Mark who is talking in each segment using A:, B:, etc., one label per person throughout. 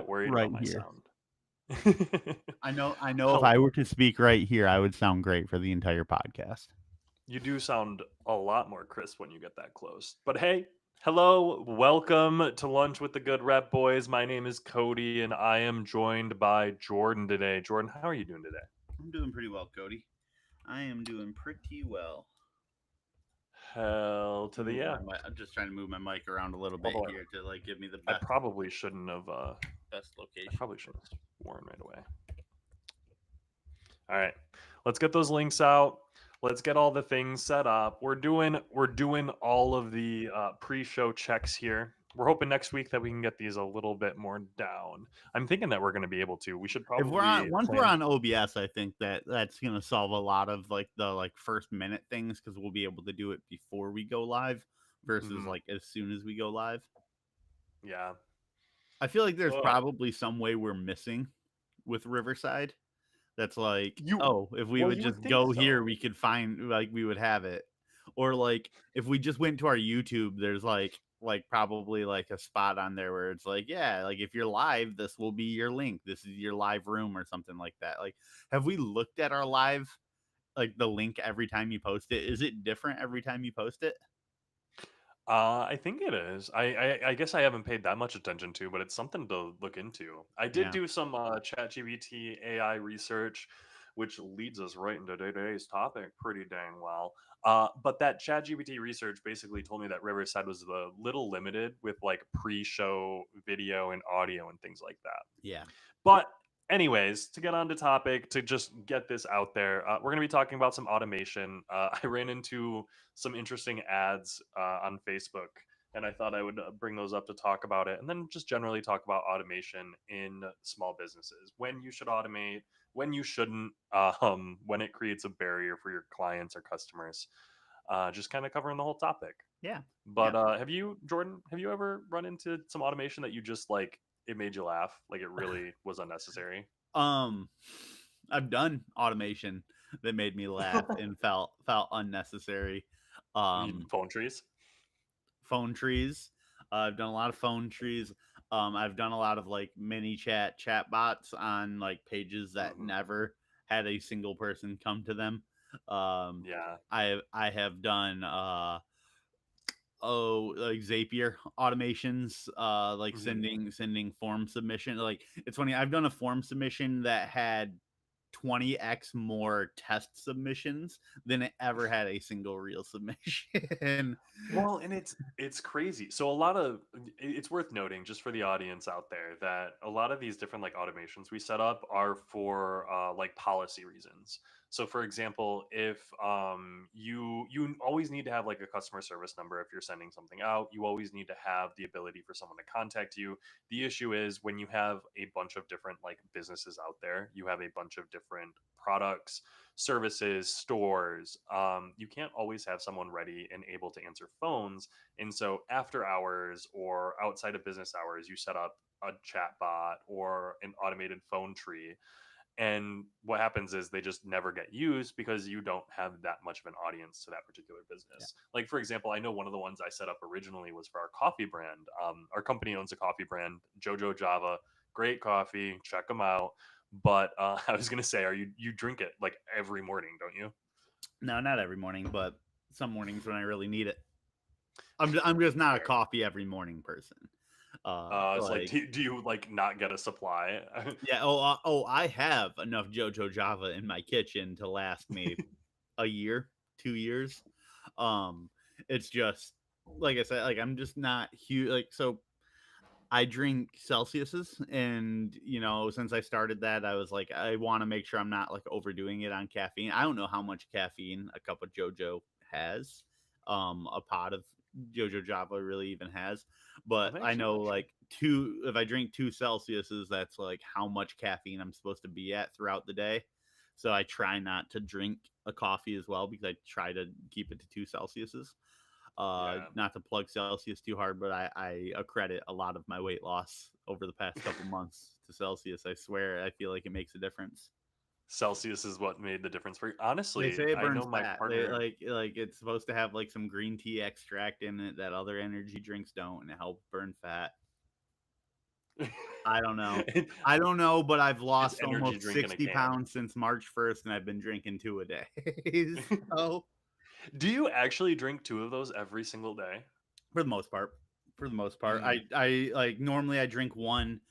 A: bit worried
B: right
A: about my
B: here.
A: sound.
B: I know if
A: Hel-
B: I were to speak right here, I would sound great for the entire podcast.
A: You do sound a lot more crisp when you get that close. But hey, hello, welcome to Lunch with the Good Rep Boys. My name is Cody, and I am joined by Jordan today. Jordan, how are you doing today?
B: I'm doing pretty well, Cody. I am doing pretty well.
A: Hell to the
B: Move
A: yeah.
B: my mic. I'm just trying to move my mic around a little bit
A: Although
B: here to like give me the
A: I
B: best
A: probably shouldn't have.
B: best
A: I
B: location.
A: probably shouldn't have sworn right away. All right, let's get those links out. Let's get all the things set up. We're doing all of the pre-show checks here. We're hoping next week that we can get these a little bit more down. I'm thinking that we're going to be able to. We should
B: If we're on
A: probably
B: once we're
A: plan.
B: on OBS, I think that's gonna solve a lot of like the first minute things because we'll be able to do it before we go live versus
A: Mhm,
B: like as soon as we go live.
A: yeah.
B: I feel like there's
A: Ugh.
B: probably some way we're missing with Riverside. That's like,
A: You
B: oh, if we
A: well,
B: would
A: you would
B: just
A: think
B: go here,
A: so.
B: we could find like we would have it. Or like if we just went to our YouTube, there's like probably like a spot on there where it's like, yeah, like if you're live, this will be your link. This is your live room or something like that. Like, have we looked at our live like the link every time you post it? Is it different every time you post it?
A: I think it is. I guess I haven't paid that much attention to, but it's something to look into. I did
B: Yeah.
A: do some ChatGPT AI research, which leads us right into today's topic pretty dang well. But that ChatGPT research basically told me that Riverside was a little limited with like pre-show video and audio and things like that.
B: Yeah.
A: But anyways, to get on to topic, to just get this out there, we're going to be talking about some automation. I ran into some interesting ads on Facebook, and I thought I would bring those up to talk about it, and then just generally talk about automation in small businesses. When you should automate, when you shouldn't, when it creates a barrier for your clients or customers. Just kind of covering the whole topic.
B: Yeah.
A: But
B: Yeah.
A: have you, Jordan? Have you ever run into some automation that you just like? It made you laugh, like it really was unnecessary.
B: Um, I've done automation that made me laugh and felt unnecessary. Um,
A: Phone trees.
B: phone trees. I've done a lot of phone trees. I've done a lot of like mini chat bots on like pages that
A: Hmm.
B: never had a single person come to them. Um,
A: Yeah.
B: I have done like Zapier automations, like
A: Hmm.
B: sending form submission. Like it's funny, I've done a form submission that had 20x more test submissions than it ever had a single real submission.
A: Well, and it's crazy. So a lot of it's worth noting just for the audience out there that a lot of these different like automations we set up are for like policy reasons. So for example, if you always need to have like a customer service number if you're sending something out, you always need to have the ability for someone to contact you. The issue is when you have a bunch of different like businesses out there, you have a bunch of different products, services, stores, you can't always have someone ready and able to answer phones. And so, after hours or outside of business hours, you set up a chat bot or an automated phone tree. And what happens is they just never get used because you don't have that much of an audience to that particular
B: Yeah.
A: business. Like, for example, I know one of the ones I set up originally was for our coffee brand. Our company owns a coffee brand, Jojo Java. Great coffee. Check them out. But I was gonna say, are you drink it like every morning, don't you?
B: No, not every morning, but some mornings when I really need it. I'm just not a
A: Fair.
B: coffee every morning person.
A: It's like,
B: Like
A: do you like not get a supply?
B: yeah. I have enough JoJo Java in my kitchen to last me a year, 2 years. Um, it's just like I said, like I'm just not huge. Like so, I drink Celsius's, and since I started that, I was like, I want to make sure I'm not like overdoing it on caffeine. I don't know how much caffeine a cup of JoJo has, a pot of JoJo Java really even has, but
A: I'm
B: I
A: actually
B: know
A: not sure.
B: like two. If I drink two Celsius's, that's like how much caffeine I'm supposed to be at throughout the day. So I try not to drink a coffee as well because I try to keep it to two Celsius's.
A: Yeah.
B: Not to plug Celsius too hard, but I accredit a lot of my weight loss over the past couple months to Celsius. I swear, I feel like it makes a difference.
A: Celsius is what made the difference for you.
B: They
A: Honestly,
B: say it
A: I know
B: burns
A: my
B: fat. They
A: partner.
B: like it's supposed to have like some green tea extract in it that other energy drinks don't, and it helps burn fat. I don't know.
A: It-
B: I don't know, but I've
A: it's
B: lost
A: energy
B: almost
A: drink in a
B: 60
A: can.
B: pounds since March 1st, and I've been drinking 2 a day. So,
A: Do you actually drink 2 of those every single day?
B: for the most part, for the most part,
A: Mm.
B: I like, normally I drink 1,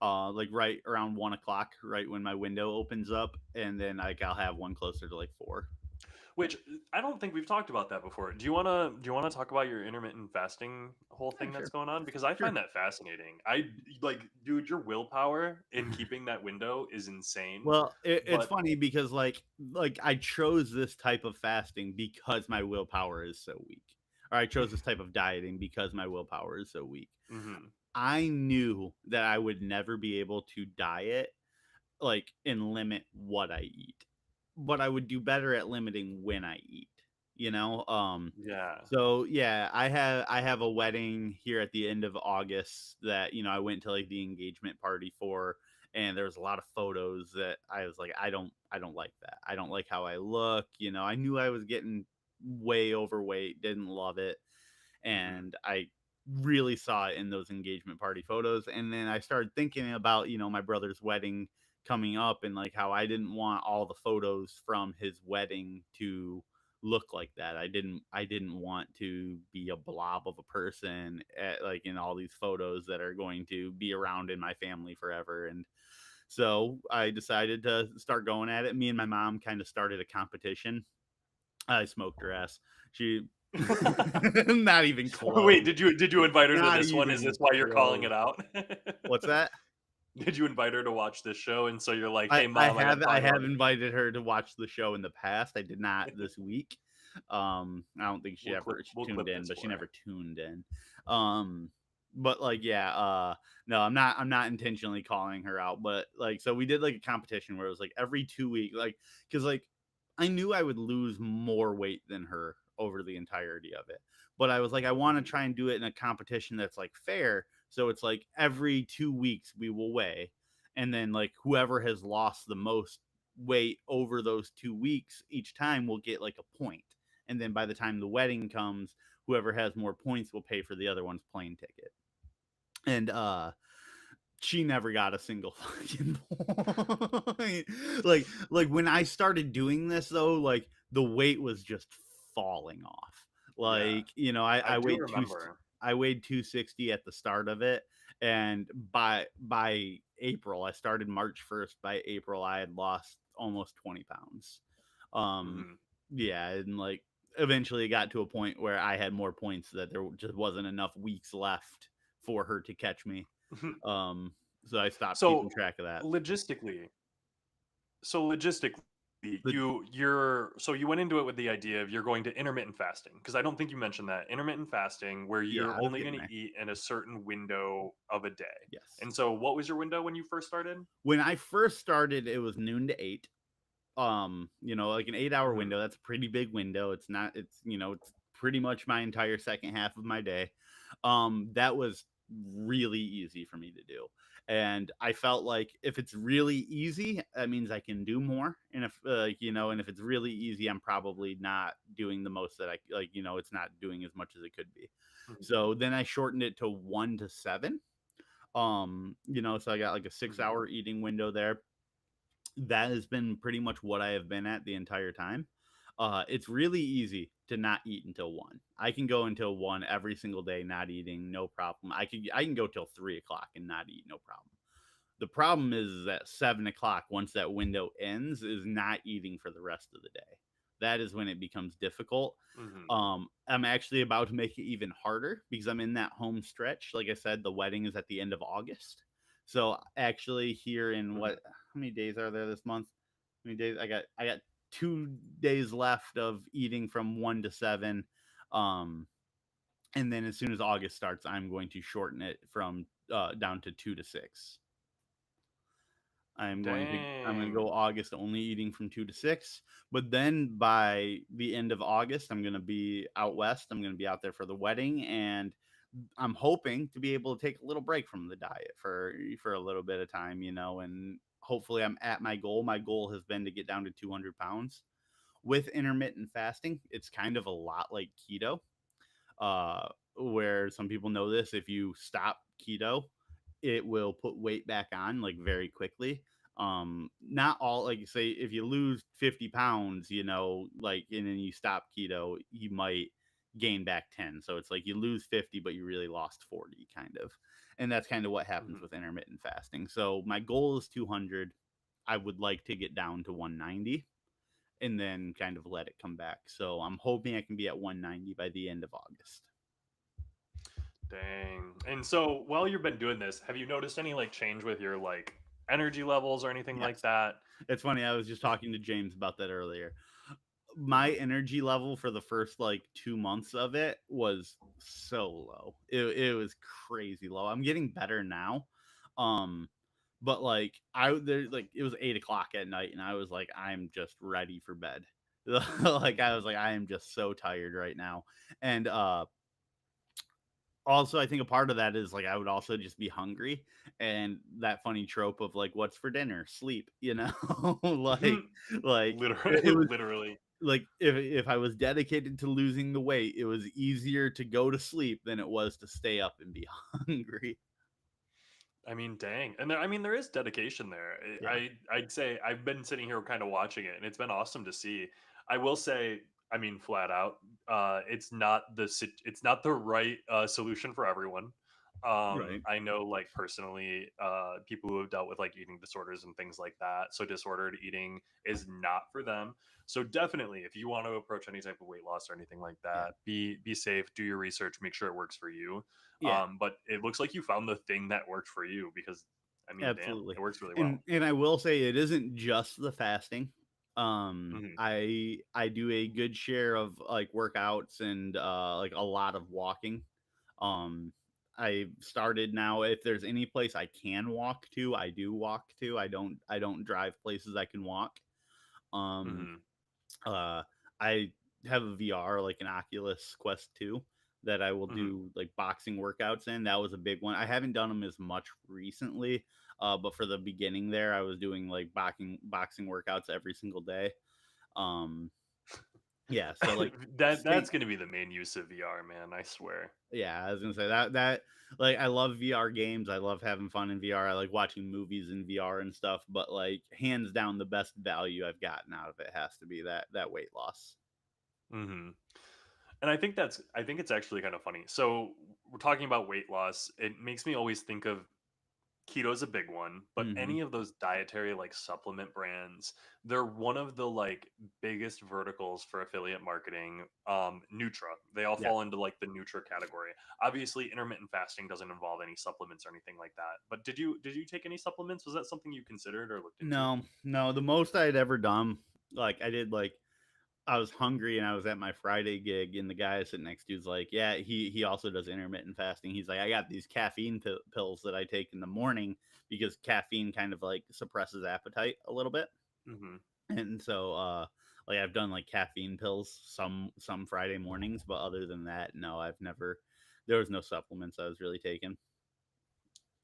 B: like, right around 1 o'clock, right when my window opens up, and then, like, I'll have 1 closer to, like, 4.
A: Which I don't think we've talked about that before. Do you wanna talk about your intermittent fasting whole
B: Yeah,
A: thing that's
B: sure,
A: going on? Because I
B: sure.
A: find that fascinating. Dude, your willpower in keeping that window is insane.
B: Well, it's
A: But
B: funny because I chose this type of fasting because my willpower is so weak. Or I chose this type of dieting because my willpower is so weak.
A: mhm,
B: I knew that I would never be able to diet like and limit what I eat, but I would do better at limiting when I eat, you know?
A: yeah.
B: So yeah, I have a wedding here at the end of August that, I went to like the engagement party for, and there was a lot of photos that I was like, I don't like that. I don't like how I look, I knew I was getting way overweight, didn't love it,
A: Mhm,
B: and I really saw it in those engagement party photos. And then I started thinking about, my brother's wedding coming up, and like how I didn't want all the photos from his wedding to look like that. I didn't want to be a blob of a person like in all these photos that are going to be around in my family forever. And so I decided to start going at it. Me and my mom kind of started a competition. I smoked her ass. She not even close.
A: Wait, did you invite her to
B: Not
A: this one? Is this
B: even
A: why you're calling
B: close.
A: it out?
B: What's that?
A: Did you invite her to watch this show, and so you're like,
B: I
A: "Hey,
B: I
A: mom, I gotta
B: have I
A: talk about
B: have invited her to watch the show in the past. I did not this week. I don't think she
A: we'll
B: tuned
A: clip
B: in,
A: this
B: but she
A: for
B: never
A: her."
B: tuned in. Um, but like, yeah, no, I'm not intentionally calling her out, but like, so we did like a competition where it was like every 2 weeks, like, because like I knew I would lose more weight than her over the entirety of it, but I was like, I want to
A: Mhm,
B: try and do it in a competition that's like fair. So it's like every 2 weeks we will weigh, and then like whoever has lost the most weight over those 2 weeks each time will get like a point. And then by the time the wedding comes, whoever has more points will pay for the other one's plane ticket. And she never got a single fucking point. Like when I started doing this though, like the weight was just falling off.
A: yeah.
B: Like,
A: I do remember.
B: I weighed 260 at the start of it, and by April, I started March 1st. By April, I had lost almost 20 pounds. Um
A: Mhm.
B: yeah, and like eventually it got to a point where I had more points that there just wasn't enough weeks left for her to catch me. Um, so I stopped keeping
A: So,
B: track of that.
A: logistically so logistically,
B: The
A: you went into it with the idea of you're going to intermittent fasting, because I don't think you mentioned that. Intermittent fasting where
B: Yeah,
A: you're
B: I was
A: only
B: getting
A: gonna
B: there.
A: eat in a certain window of a day.
B: Yes.
A: And so what was your window when you first started?
B: When I first started, it was noon to 8. Like an 8-hour
A: Mhm,
B: window. That's a pretty big window. It's pretty much my entire second half of my day. That was really easy for me to do. And I felt like if it's really easy, that means I can do more. And if it's really easy, I'm probably not doing the most that it's not doing as much as it could be.
A: mhm,
B: So then I shortened it to 1 to 7. So I got like a six
A: mhm.
B: hour eating window there. That has been pretty much what I have been at the entire time. It's really easy to not eat until 1. I can go until 1 every single day, not eating, no problem. I can go till 3 o'clock and not eat, no problem. The problem is at 7 o'clock, once that window ends, is not eating for the rest of the day. That is when it becomes difficult.
A: Mhm,
B: I'm actually about to make it even harder because I'm in that home stretch. Like I said, the wedding is at the end of August. So actually, here in
A: mhm.
B: how many days are there this month? How many days? I got 2 days left of eating from 1 to 7. Um, and then as soon as August starts, I'm going to shorten it from down to 2 to 6. I'm going to go
A: Dang.
B: August only eating from 2 to 6, but then by the end of August I'm going to be out west. I'm going to be out there for the wedding, and I'm hoping to be able to take a little break from the diet for a little bit of time, and hopefully I'm at my goal. My goal has been to get down to 200 pounds. With intermittent fasting, it's kind of a lot like keto, uh, where some people know this. If you stop keto, it will put weight back on like very quickly. Not all, like say if you lose 50 pounds, you know, like and then you stop keto, you might gain back 10. So it's like you lose 50, but you really lost 40 kind of. And that's kind of what happens
A: Mhm.
B: with intermittent fasting. So my goal is 200. I would like to get down to 190 and then kind of let it come back. So I'm hoping I can be at 190 by the end of August.
A: Dang. And so while you've been doing this, have you noticed any like change with your like energy levels or anything like
B: Yes.
A: that?
B: It's funny. I was just talking to James about that earlier. My
A: Mhm.
B: energy level for the first like 2 months of it was so low. It was crazy low. I'm getting better now. Um, but like like it was 8 o'clock at night and I was like, I'm just ready for bed. Like I was like, I am just so tired right now. And also I think a part of that is like I would also just be hungry and that funny trope of like what's for dinner? Sleep, you know? like like
A: Literally,
B: it was
A: literally.
B: like if I was dedicated to losing the weight, it was easier to go to sleep than it was to stay up and be hungry.
A: I mean, dang. And there, I mean, there is dedication there.
B: Yeah.
A: I'd say I've been sitting here kind of watching it, and it's been awesome to see. I will say, I mean, flat out, it's not the right solution for everyone.
B: Right.
A: I know, like personally, people who have dealt with like eating disorders and things like that. So disordered eating is not for them. So definitely, if you want to approach any type of weight loss or anything like
B: Yeah.
A: that, be safe, do your research, make sure it works for you.
B: Yeah.
A: But it looks like you found the thing that worked for you because, I mean, damn,
B: Absolutely.
A: it works really
B: And
A: well.
B: I will say it isn't just the fasting.
A: Hmm.
B: I do a good share of like workouts and like a lot of walking. Um I started now if there's any place I can walk to, I do walk to. I don't drive places I can walk. Um
A: Hmm.
B: Uh, I have a VR, like an Oculus Quest 2, that I will
A: Hmm.
B: do like boxing workouts in. That was a big one. I haven't done them as much recently, but for the beginning there, I was doing like boxing workouts every single day. Um, yeah, so like
A: That's
B: stay.
A: going to be the main use of VR, man. I swear.
B: Yeah, I was gonna say that like I love VR games. I love having fun in VR. I like watching movies in VR and stuff. But like hands down, the best value I've gotten out of it has to be that weight loss.
A: Hmm. And I think it's actually kind of funny. So we're talking about weight loss. It makes me always think of keto's a big one, but
B: Hmm.
A: any of those dietary like supplement brands, they're one of the like biggest verticals for affiliate marketing. Nutra, they all
B: Yeah.
A: fall into like the Nutra category. Obviously intermittent fasting doesn't involve any supplements or anything like that, but did you take any supplements? Was that something you considered or looked into?
B: No, no. The most I had ever done, like I did, like I was hungry and I was at my Friday gig, and the guy sitting next to is like, yeah, he also does intermittent fasting. He's like, I got these caffeine pills that I take in the morning because caffeine kind of like suppresses appetite a little bit,
A: Hmm.
B: and so like I've done like caffeine pills some Friday mornings, but other than that, no, I've never. There was no supplements I was really taking.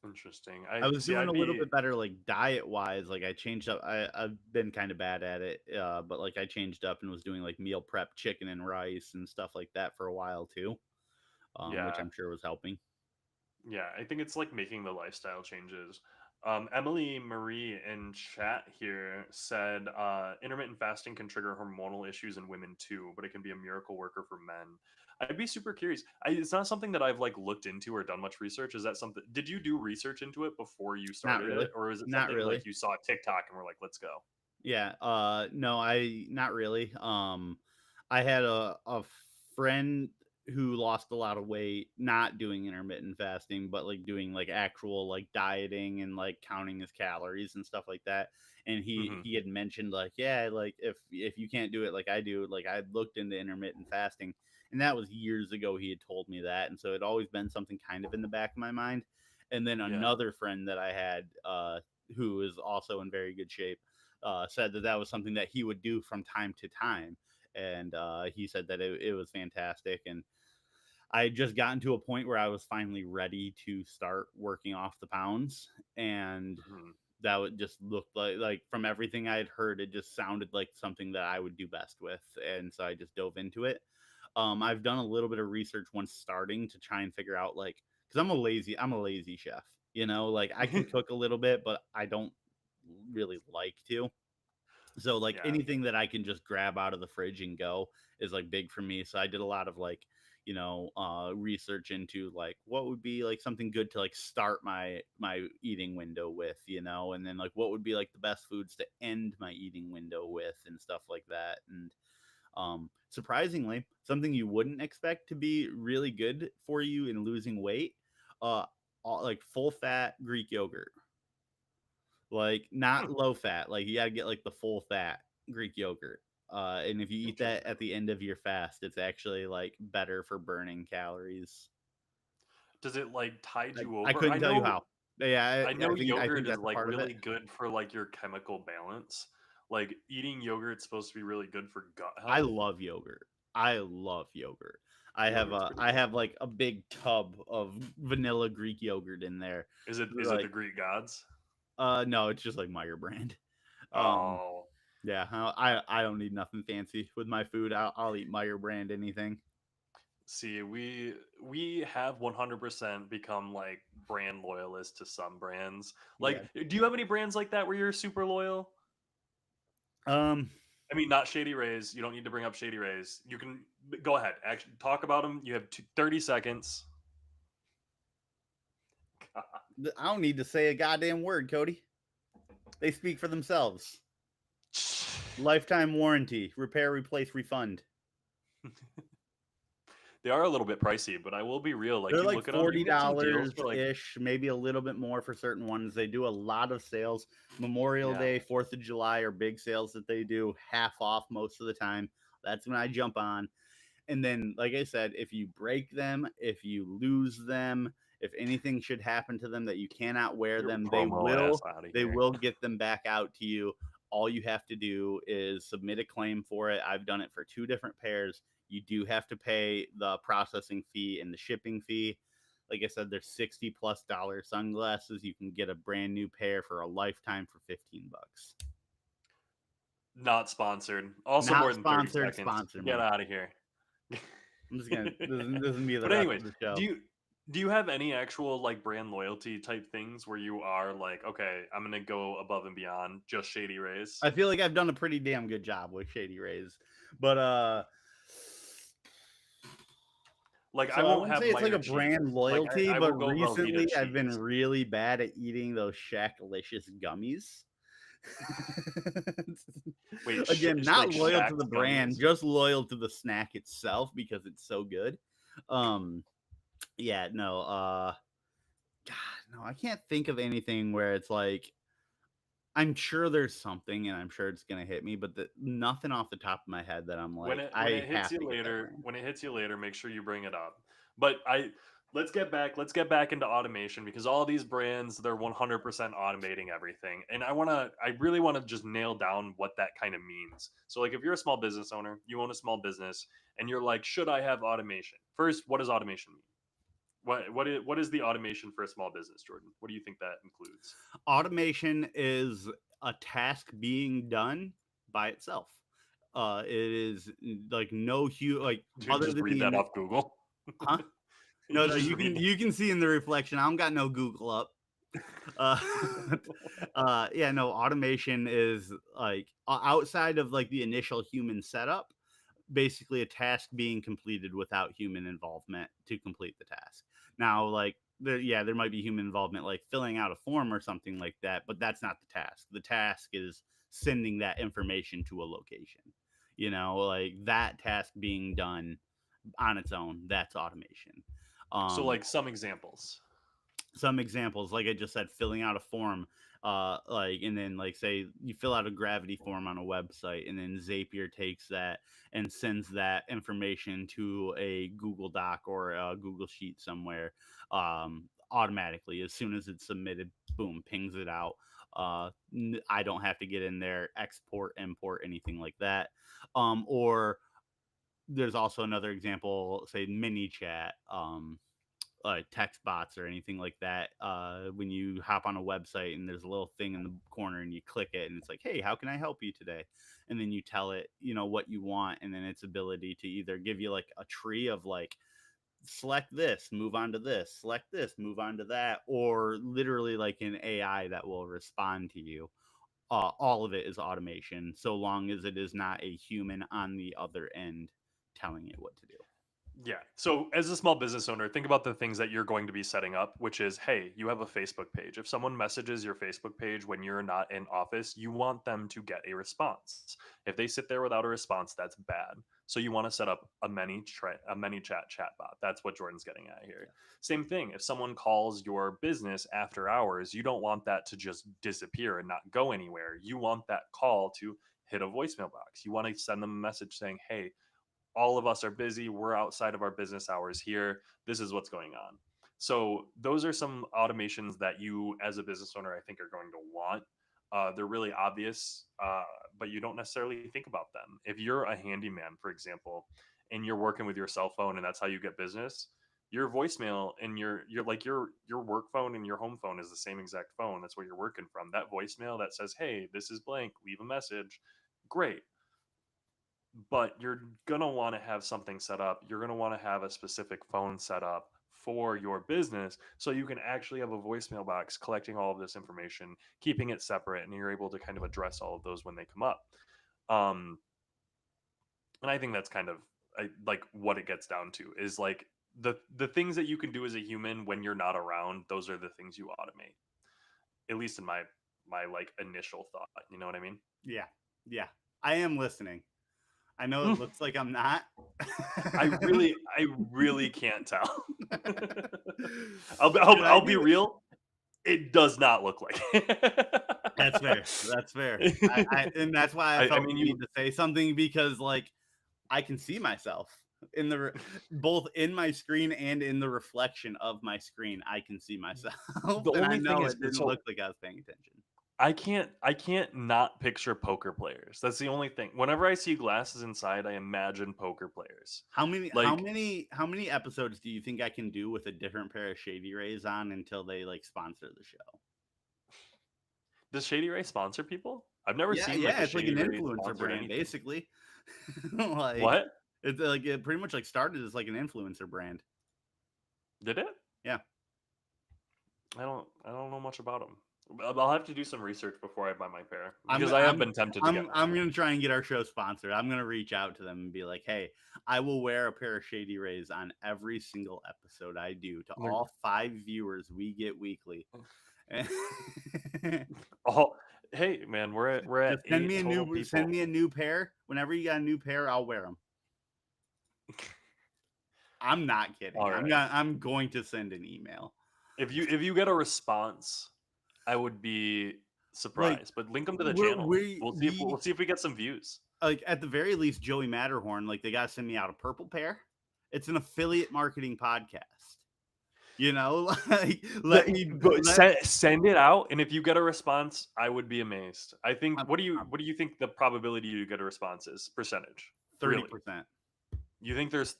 A: Interesting.
B: I
A: I
B: was
A: see.
B: doing
A: I'd
B: a little
A: be
B: bit better, like, diet-wise, like, I changed up I've been kinda bad at it, but, like, I changed up and was doing, like, meal prep chicken and rice and stuff like that for a while too, which
A: yeah.
B: I'm sure was helping.
A: Yeah, I think it's like making the lifestyle changes. Emily Marie in chat here said intermittent fasting can trigger hormonal issues in women too, but it can be a miracle worker for men. I'd be super curious. It's not something that I've like looked into or done much research. Is that something? Did you do research into it before you
B: Not
A: started
B: really.
A: it, or is it
B: Not
A: something
B: really.
A: like you saw TikTok and were like, "Let's go"?
B: Yeah, no, I not really. I had a friend who lost a lot of weight not doing intermittent fasting, but like doing like actual like dieting and like counting his calories and stuff like that. And
A: Hmm.
B: he had mentioned like, yeah, like if you can't do it like I do, like I looked into intermittent fasting, and that was years ago. He had told me that, and so it always been something kind of in the back of my mind. And then
A: Yeah.
B: another friend that I had, who is also in very good shape, said that that was something that he would do from time to time. And he said that it was fantastic. And I had just gotten to a point where I was finally ready to start working off the pounds. And
A: Hmm.
B: that would just look like from everything I had heard, it just sounded like something that I would do best with. And so I just dove into it. I've done a little bit of research once starting to try and figure out like, because I'm a lazy chef. You know, like I can cook a little bit, but I don't really like to. So like
A: Yeah.
B: anything that I can just grab out of the fridge and go is like big for me. So I did a lot of like, research into like what would be like something good to like start my eating window with, and then like what would be like the best foods to end my eating window with and stuff like that. And surprisingly, something you wouldn't expect to be really good for you in losing weight, uh like full fat Greek yogurt. Like,
A: Hmm,
B: not low fat, like, you gotta get, like, the full fat Greek yogurt, and if you eat that
A: interesting.
B: at the end of your fast, it's actually, like, better for burning calories.
A: Does it like tide
B: Like,
A: you
B: I
A: over?
B: couldn't tell you how. Yeah,
A: I
B: I
A: know
B: think
A: yogurt is
B: that's a
A: like
B: part of it.
A: really good for like your chemical balance. Like eating yogurt's supposed to be really good for gut
B: I
A: health.
B: love yogurt. I love yogurt.
A: Yogurt's pretty
B: I
A: good.
B: have, like, a big tub of vanilla Greek yogurt in there.
A: Is it the
B: Like,
A: Greek gods?
B: no, it's just, like, Meyer brand. Um,
A: Oh,
B: yeah, I don't need nothing fancy with my food. I'll eat Meyer brand anything.
A: see, we have 100% become like brand loyalists to some brands. Like,
B: Yeah.
A: do you have any brands like that where you're super loyal?
B: Um,
A: I mean, not Shady Rays. You don't need to bring up Shady Rays. You can go ahead. Actually, talk about them. You have 30 seconds.
B: I don't need to say a goddamn word, Cody. They speak for themselves. Lifetime warranty, repair, replace, refund.
A: They are a little bit pricey, but I will be real. Like
B: They're
A: you
B: like
A: look at them, you can get some deals
B: $40
A: for like
B: ish, maybe a little bit more for certain ones. They do a lot of sales. Memorial
A: yeah.
B: Day, 4th of July are big sales that they do, half off most of the time. That's when I jump on. And then, like I said, if you break them, if you lose them, if anything should happen to them that you cannot wear
A: Your
B: them,
A: promo ass out of
B: they
A: here.
B: will get them back out to you. All you have to do is submit a claim for it. I've done it for 2 different pairs. You do have to pay the processing fee and the shipping fee. Like I said, there's $60+ sunglasses. You can get a brand new pair for a lifetime for 15 bucks.
A: Not sponsored. Also
B: Not
A: more than 30
B: sponsored.
A: seconds.
B: Sponsor
A: Get
B: me.
A: out of here.
B: I'm just gonna. This is gonna be the
A: But
B: rest
A: anyways,
B: of the
A: do
B: show.
A: you do you have any actual like brand loyalty type things where you are like, okay, I'm gonna go above and beyond just Shady Rays?
B: I feel like I've done a pretty damn good job with Shady Rays, but
A: Like I
B: so I
A: won't
B: wouldn't
A: have
B: say it's like
A: Meyer
B: a brand
A: cheese. Like
B: loyalty,
A: I
B: but
A: will go Velveeta
B: recently I've been
A: cheese.
B: really bad at eating those Shacklicious gummies.
A: Wait,
B: Again, not
A: like
B: loyal to
A: Shaq's
B: the brand,
A: gummies?
B: just loyal to the snack itself because it's so good. Um, yeah, no, God, no, I can't think of anything where it's like I'm sure there's something, and I'm sure it's gonna hit me, but nothing off the top of my head that I'm like,
A: When
B: I
A: it hits
B: have
A: you
B: to get that
A: later,
B: brand.
A: when it hits you later, make sure you bring it up. But I let's get back into automation because all these brands they're 100% automating everything. And I really want to just nail down what that kind of means. So like if you're a small business owner, you own a small business and you're like, "Should I have automation?" First, what does automation mean? What is the automation for a small business, Jordan? What do you think that includes?
B: Automation is a task being done by itself. It is like like
A: Dude,
B: other
A: just
B: than
A: read
B: the
A: that off Google.
B: huh?
A: You
B: No, no,
A: just read
B: you can see in the reflection. I don't got no Google up. Uh, yeah, no, automation is like outside of like the initial human setup, basically a task being completed without human involvement to complete the task. Now, like there might be human involvement, like filling out a form or something like that, but that's not the task. The task is sending that information to a location. Like that task being done on its own, that's automation.
A: so
B: Um,
A: like some examples.
B: some examples, like I just said, filling out a form, like, and then like say you fill out a gravity form on a website, and then Zapier takes that and sends that information to a Google Doc or a Google Sheet somewhere, automatically as soon as it's submitted. Boom, pings it out. I don't have to get in there, export, import, anything like that. Or there's also another example, say mini chat. Text bots or anything like that. When you hop on a website and there's a little thing in the corner and you click it and it's like, hey, how can I help you today? And then you tell it, what you want, and then its ability to either give you like a tree of like select this, move on to this, select this, move on to that, or literally like an AI that will respond to you. All of it is automation, so long as it is not a human on the other end telling it what to do.
A: Yeah. So, as a small business owner, think about the things that you're going to be setting up, which is hey, you have a Facebook page. If someone messages your Facebook page when you're not in office, you want them to get a response. If they sit there without a response, that's bad. So, you want to set up a many chat bot. That's what Jordan's getting at here.
B: Yeah.
A: Same thing. If someone calls your business after hours, you don't want that to just disappear and not go anywhere. You want that call to hit a voicemail box. You want to send them a message saying, hey, all of us are busy. We're outside of our business hours here. This is what's going on. So those are some automations that you, as a business owner, I think are going to want. They're really obvious, but you don't necessarily think about them. If you're a handyman, for example, and you're working with your cell phone, and that's how you get business, your voicemail and your work phone and your home phone is the same exact phone. That's where you're working from. That voicemail that says, "Hey, this is blank. Leave a message." Great, but you're going to want to have something set up. You're going to want to have a specific phone set up for your business so you can actually have a voicemail box collecting all of this information, keeping it separate, and you're able to kind of address all of those when they come up. Um, and I think that's kind of like what it gets down to is like the things that you can do as a human when you're not around. Those are the things you automate. At least in my like initial thought. You know what I mean?
B: Yeah. Yeah. I am listening. I know it looks like I'm not.
A: I really can't tell.
B: Should I
A: I'll be
B: do it?
A: real. It does not look like.
B: That's fair. That's fair. And that's why I
A: I
B: felt
A: mean,
B: the need to say something, because like I can see myself in both in my screen and in the reflection of my screen. I can see myself,
A: the
B: and I
A: only thing
B: know
A: is,
B: it didn't
A: so
B: look like I was paying attention.
A: I can't not picture poker players. That's the only thing. Whenever I see glasses inside, I imagine poker players.
B: How many how
A: Like,
B: many how many episodes do you think I can do with a different pair of Shady Rays on until they like sponsor the show?
A: does Shady Ray sponsor people? I've never
B: Yeah,
A: seen like
B: yeah,
A: a
B: it's like an
A: Shady Ray
B: influencer
A: sponsored
B: brand
A: anything.
B: basically. Like
A: What?
B: it's like it pretty much like started as like an influencer brand.
A: Did it?
B: Yeah.
A: I don't know much about them. I'll have to do some research before I buy my pair
B: I'm
A: because I have
B: I'm
A: been tempted to get
B: I'm
A: one.
B: gonna try and get our show sponsored. I'm gonna reach out to them and be like, "Hey, I will wear a pair of Shady Rays on every single episode I do to
A: They're
B: all 5 viewers we get weekly."
A: all hey man, we're at
B: Just
A: eight total
B: send
A: people.
B: me a new pair. Whenever you got a new pair, I'll wear them. I'm not kidding.
A: All right.
B: I'm going to send an email.
A: If you get a response, I would be
B: Like
A: surprised. But link them to the
B: we're
A: channel.
B: we
A: We'll
B: we
A: see if we get some views.
B: like at the very least, Joey Matterhorn, like they gotta send me out a purple pair. It's an affiliate marketing podcast. You know, like let me
A: But
B: let
A: send it out, and if you get a response, I would be amazed. I think.
B: I'm,
A: What do you think the probability you get a response is? Percentage? Really?
B: 30%.
A: You think there's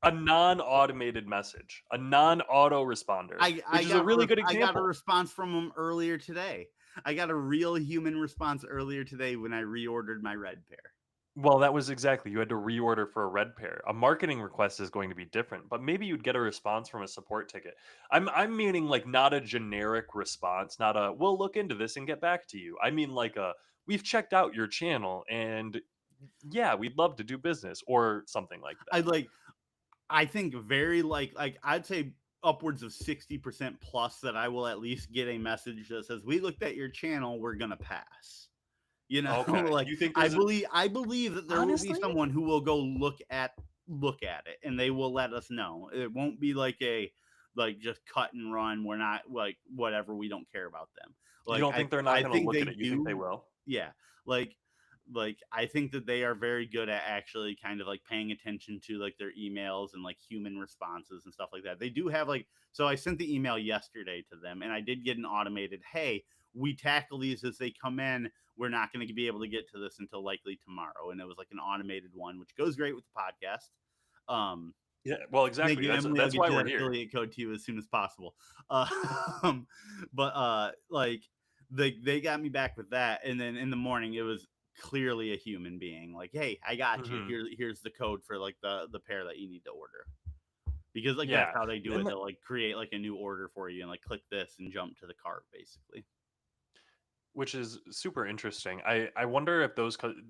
A: a non-automated message, a non-auto responder, which is a really good
B: I got a
A: example.
B: response from him earlier today. I got a real human response earlier today when I reordered my red pair.
A: Well, that was exactly. You had to reorder for a red pair. A marketing request is going to be different, but maybe you'd get a response from a support ticket. I'm meaning like not a generic response, not a we'll look into this and get back to you. I mean like a we've checked out your channel and yeah, we'd love to do business or something like
B: I
A: that.
B: like I think very like I'd say upwards of 60% plus that I will at least get a message that says we looked at your channel, we're gonna pass. You know,
A: Okay.
B: like
A: You think there's a
B: I believe that there will be
A: honestly?
B: someone who will go look at it and they will let us know. It won't be like a like just cut and run. We're not like whatever, we don't care about them.
A: You
B: Like
A: don't think they're not
B: I
A: going to
B: think
A: look
B: they
A: at it. You think they
B: do.
A: will?
B: Yeah. Like I think that they are very good at actually kind of like paying attention to like their emails and like human responses and stuff like that. They do have like, so I sent the email yesterday to them and I did get an automated, hey, we tackle these as they come in. We're not going to be able to get to this until likely tomorrow. And it was like an automated one, which goes great with the podcast.
A: Yeah, well,
B: Thank
A: exactly.
B: you,
A: That's
B: Emily. I'll
A: that's
B: get
A: why
B: you
A: we're
B: that
A: here.
B: affiliate code to you as soon as possible. But like they got me back with that, and then in the morning it was clearly a human being. Like, hey, I got you.
A: Mhm.
B: Here's the code for like the pair that you need to order. because like that's
A: Yeah.
B: how they do it.
A: And
B: They'll like create like a new order for you and like click this and jump to the cart basically.
A: which is super interesting. I wonder if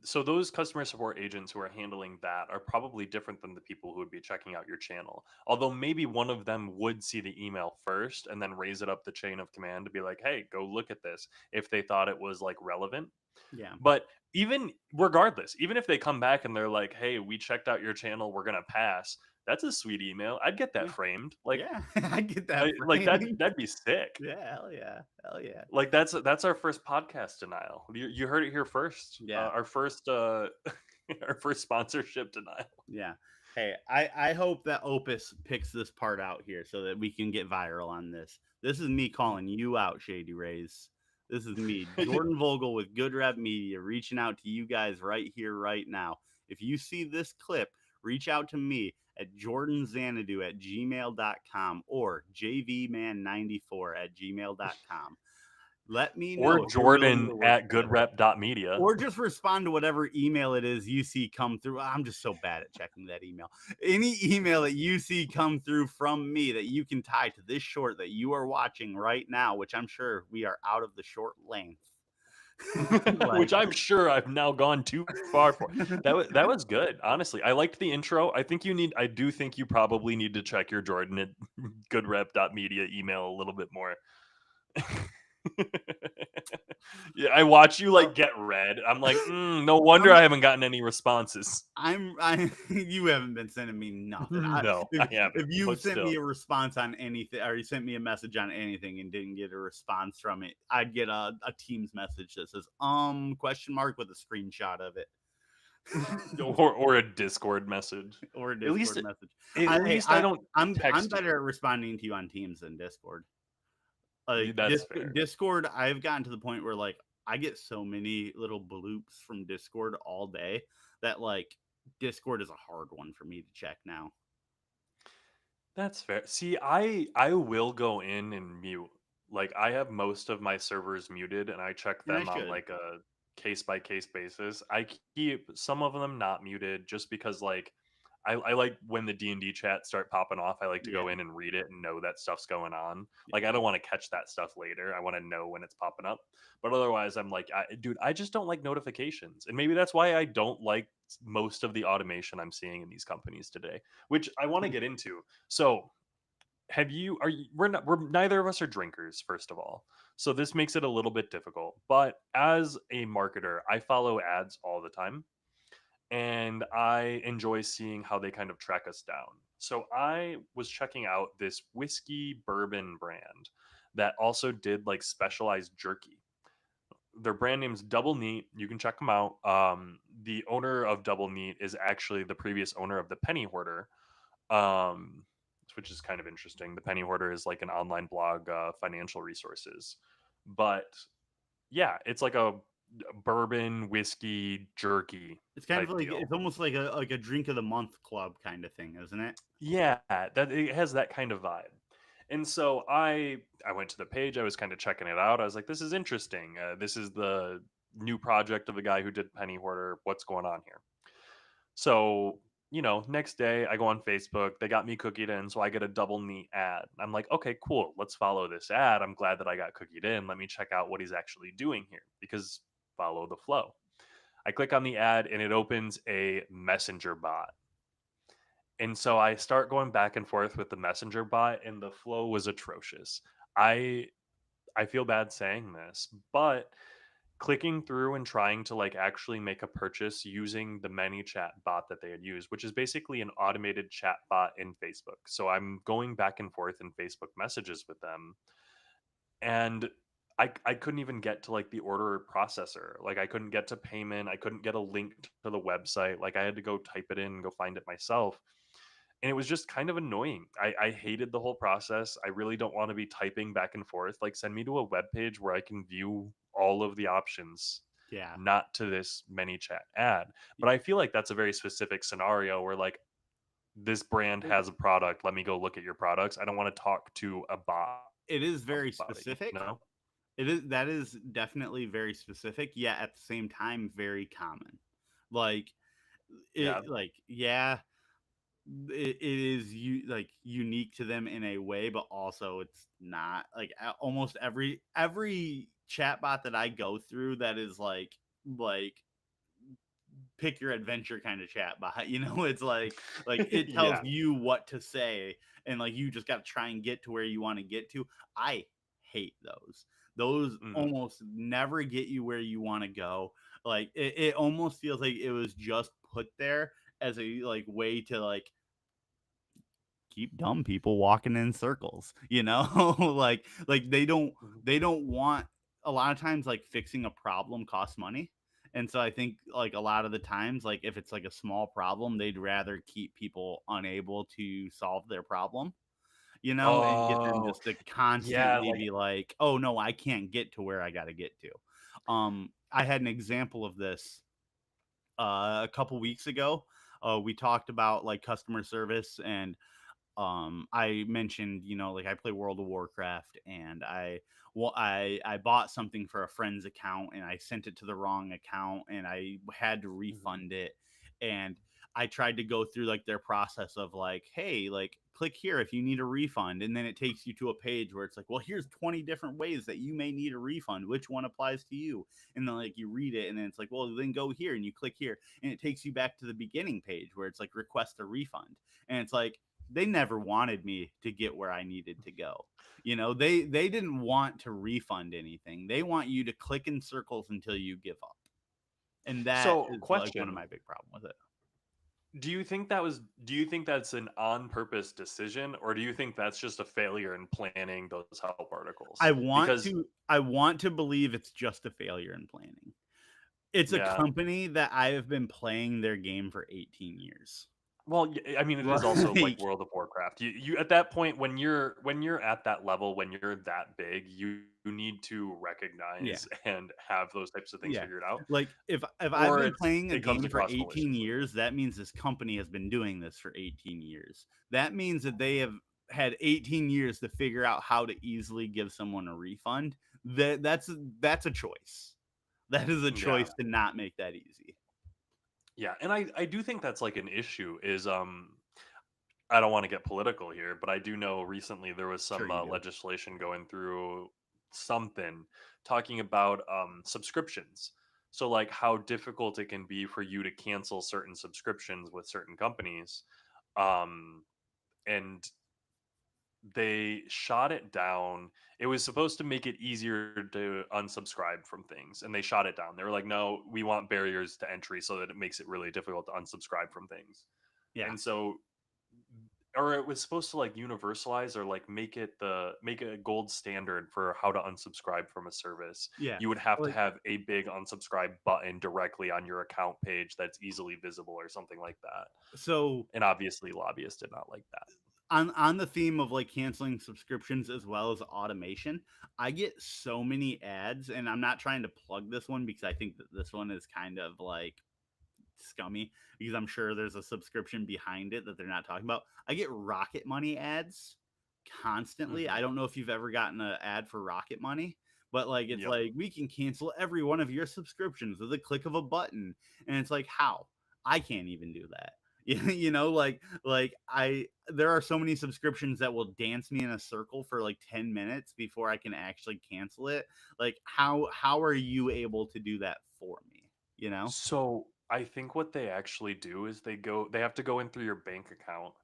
A: so those customer support agents who are handling that are probably different than the people who would be checking out your channel. Although maybe one of them would see the email first and then raise it up the chain of command to be like, "Hey, go look at this," if they thought it was like relevant.
B: Yeah.
A: But even regardless, even if they come back and they're like, "Hey, we checked out your channel, we're going to pass." That's a sweet email. I'd get that
B: Yeah.
A: framed. Like
B: Yeah. I get that
A: like
B: framing.
A: that'd be sick.
B: Yeah, hell yeah. Hell yeah.
A: Like that's our first podcast denial. You heard it here first.
B: Yeah.
A: Our first our first sponsorship denial.
B: Yeah. Hey, I hope that Opus picks this part out here so that we can get viral on this. This is me calling you out, Shady Rays. This is me, Jordan Vogel with Good Rep Media, reaching out to you guys right here, right now. If you see this clip, reach out to me at jordanxanadu@gmail.com or jvman94@gmail.com. Let me
A: Or
B: know if you're willing
A: Jordan
B: to work
A: at
B: together.
A: goodrep.media.
B: Or just respond to whatever email it is you see come through. I'm just so bad at checking that email. Any email that you see come through from me that you can tie to this short that you are watching right now, which I'm sure we are out of the short length.
A: Which
B: Like,
A: I'm sure I've now gone too far for. That was good. Honestly, I liked the intro. I do think you probably need to check your Jordan at goodrep.media email a little bit more. Yeah, I watch you like
B: well,
A: get red. I'm like, no wonder I
B: I'm
A: haven't gotten any responses.
B: I you haven't been sending me nothing.
A: No, I
B: If
A: haven't.
B: you
A: But
B: sent me
A: still,
B: a response on anything or you sent me a message on anything and didn't get a response from it, I'd get a Teams message that says question mark with a screenshot of it.
A: or a Discord message.
B: Or a
A: At least,
B: Discord message.
A: at least I don't
B: I'm
A: text
B: better
A: you.
B: at responding to you on Teams than Discord.
A: That's fair.
B: Discord, I've gotten to the point where like I get so many little bloops from Discord all day that like Discord is a hard one for me to check now.
A: That's fair. See, I will go in and mute. Like I have most of my servers muted and I check
B: And I
A: them on
B: should.
A: like a case by case basis. I keep some of them not muted just because like I like when the D&D chat start popping off, I like to go
B: Yeah.
A: in and read it and know that stuff's going on. Like
B: Yeah.
A: I don't want to catch that stuff later. I want to know when it's popping up. But otherwise I'm like, dude, I just don't like notifications. And maybe that's why I don't like most of the automation I'm seeing in these companies today, which I want to get into. So, have you are you, we're neither of us are drinkers, first of all, so this makes it a little bit difficult, but as a marketer I follow ads all the time and I enjoy seeing how they kind of track us down. So I was checking out this whiskey bourbon brand that also did like specialized jerky. Their brand name's Double Neat. You can check them out. The owner of Double Neat is actually the previous owner of the Penny Hoarder, um, which is kind of interesting. The Penny Hoarder is like an online blog, financial resources. But yeah, it's like a bourbon whiskey jerky
B: It's kind of
A: type
B: like
A: deal.
B: it's almost like a drink of the month club kind of thing, isn't it?
A: Yeah, that it has that kind of vibe. And so I went to the page. I was kind of checking it out. I was like, this is interesting. This is the new project of the guy who did Penny Hoarder. What's going on here? So, next day I go on Facebook. They got me cookied in, so I get a Double Neat ad. I'm like, okay, cool. Let's follow this ad. I'm glad that I got cookied in. Let me check out what he's actually doing here because follow the flow. I click on the ad and it opens a messenger bot. And so I start going back and forth with the messenger bot and the flow was atrocious. I I feel bad saying this, but clicking through and trying to like actually make a purchase using the ManyChat bot that they had used, which is basically an automated chat bot in Facebook. So I'm going back and forth in Facebook messages with them and I couldn't even get to like the order processor. Like I couldn't get to payment. I couldn't get a link to the website. Like I had to go type it in and go find it myself. And it was just kind of annoying. I hated the whole process. I really don't want to be typing back and forth. Like send me to a web page where I can view all of the options,
B: Yeah.
A: not to this ManyChat ad. But I feel like that's a very specific scenario where like this brand
B: It,
A: has a product. Let me go look at your products. I don't want to talk to a bot
B: it is
A: about
B: very
A: it,
B: specific. That is definitely very specific, yet at the same time very common. Like
A: Yeah.
B: yeah, it is unique to them in a way, but also it's not like almost every chatbot that I go through that is like pick your adventure kind of chatbot. It's like it tells
A: Yeah.
B: you what to say, and like you just got to try and get to where you want to get to. I hate those. Those
A: Mhm.
B: almost never get you where you want to go. Like it almost feels like it was just put there as a like way to like keep dumb people walking in circles, like
A: Mhm.
B: they don't want, a lot of times like fixing a problem costs money. And so I think like a lot of the times, like if it's like a small problem, they'd rather keep people unable to solve their problem, and get them
A: Oh,
B: just to
A: yeah,
B: constantly
A: like
B: be like, oh no, I can't get to where I got to get to. I had an example of this a couple weeks ago. We talked about like customer service, and I mentioned, like I play World of Warcraft, and I bought something for a friend's account, and I sent it to the wrong account, and I had to
A: mhm.
B: refund it. And I tried to go through like their process of like, hey, like click here if you need a refund, and then it takes you to a page where it's like, well, here's 20 different ways that you may need a refund, which one applies to you? And then like you read it, and then it's like, well, then go here and you click here, and it takes you back to the beginning page where it's like request a refund. And it's like, they never wanted me to get where I needed to go. They didn't want to refund anything. They want you to click in circles until you give up. And that
A: So,
B: is like one of
A: question,
B: my big problem with it.
A: do you think that's an on purpose decision, or do you think that's just a failure in planning those help articles? Because
B: I want to believe it's just a failure in planning. It's a
A: yeah.
B: company that I have been playing their game for 18 years.
A: Well, I mean, it is also like
B: Like,
A: World of Warcraft. You at that point when you're at that level, when you're that big, you need to
B: yeah.
A: recognize and have those types of things
B: Yeah.
A: figured out,
B: Like, if I've
A: or
B: been playing a
A: it comes
B: game for
A: across
B: 18
A: maliciously.
B: years, that means this company has been doing this for 18 years. That means that they have had 18 years to figure out how to easily give someone a refund. That's a choice. That is a
A: Yeah,
B: choice to not make that easy.
A: yeah, and I do think that's like an issue. Is I don't want to get political here, but I do know recently there was
B: Sure
A: some
B: you do.
A: legislation going through something talking about subscriptions. So, like, how difficult it can be for you to cancel certain subscriptions with certain companies. Um, and they shot it down. It was supposed to make it easier to unsubscribe from things, and they shot it down. They were like, no, we want barriers to entry so that it makes it really difficult to unsubscribe from things.
B: Yeah.
A: And so or it was supposed to like universalize or like make it a gold standard for how to unsubscribe from a service.
B: Yeah.
A: You would have to
B: Like,
A: have a big unsubscribe button directly on your account page that's easily visible or something like that.
B: so
A: And obviously lobbyists did not like that.
B: on the theme of like canceling subscriptions as well as automation, I get so many ads, and I'm not trying to plug this one because I think that this one is kind of like scummy, because I'm sure there's a subscription behind it that they're not talking about. I get Rocket Money ads constantly.
A: Hmm.
B: I don't know if you've ever gotten an ad for Rocket Money, but like it's
A: Yep.
B: like, we can cancel every one of your subscriptions with a click of a button. And it's like, how? I can't even do that. Like I there are so many subscriptions that will dance me in a circle for like 10 minutes before I can actually cancel it. Like, how are you able to do that for me? You know?
A: So I think what they actually do is they have to go in through your bank account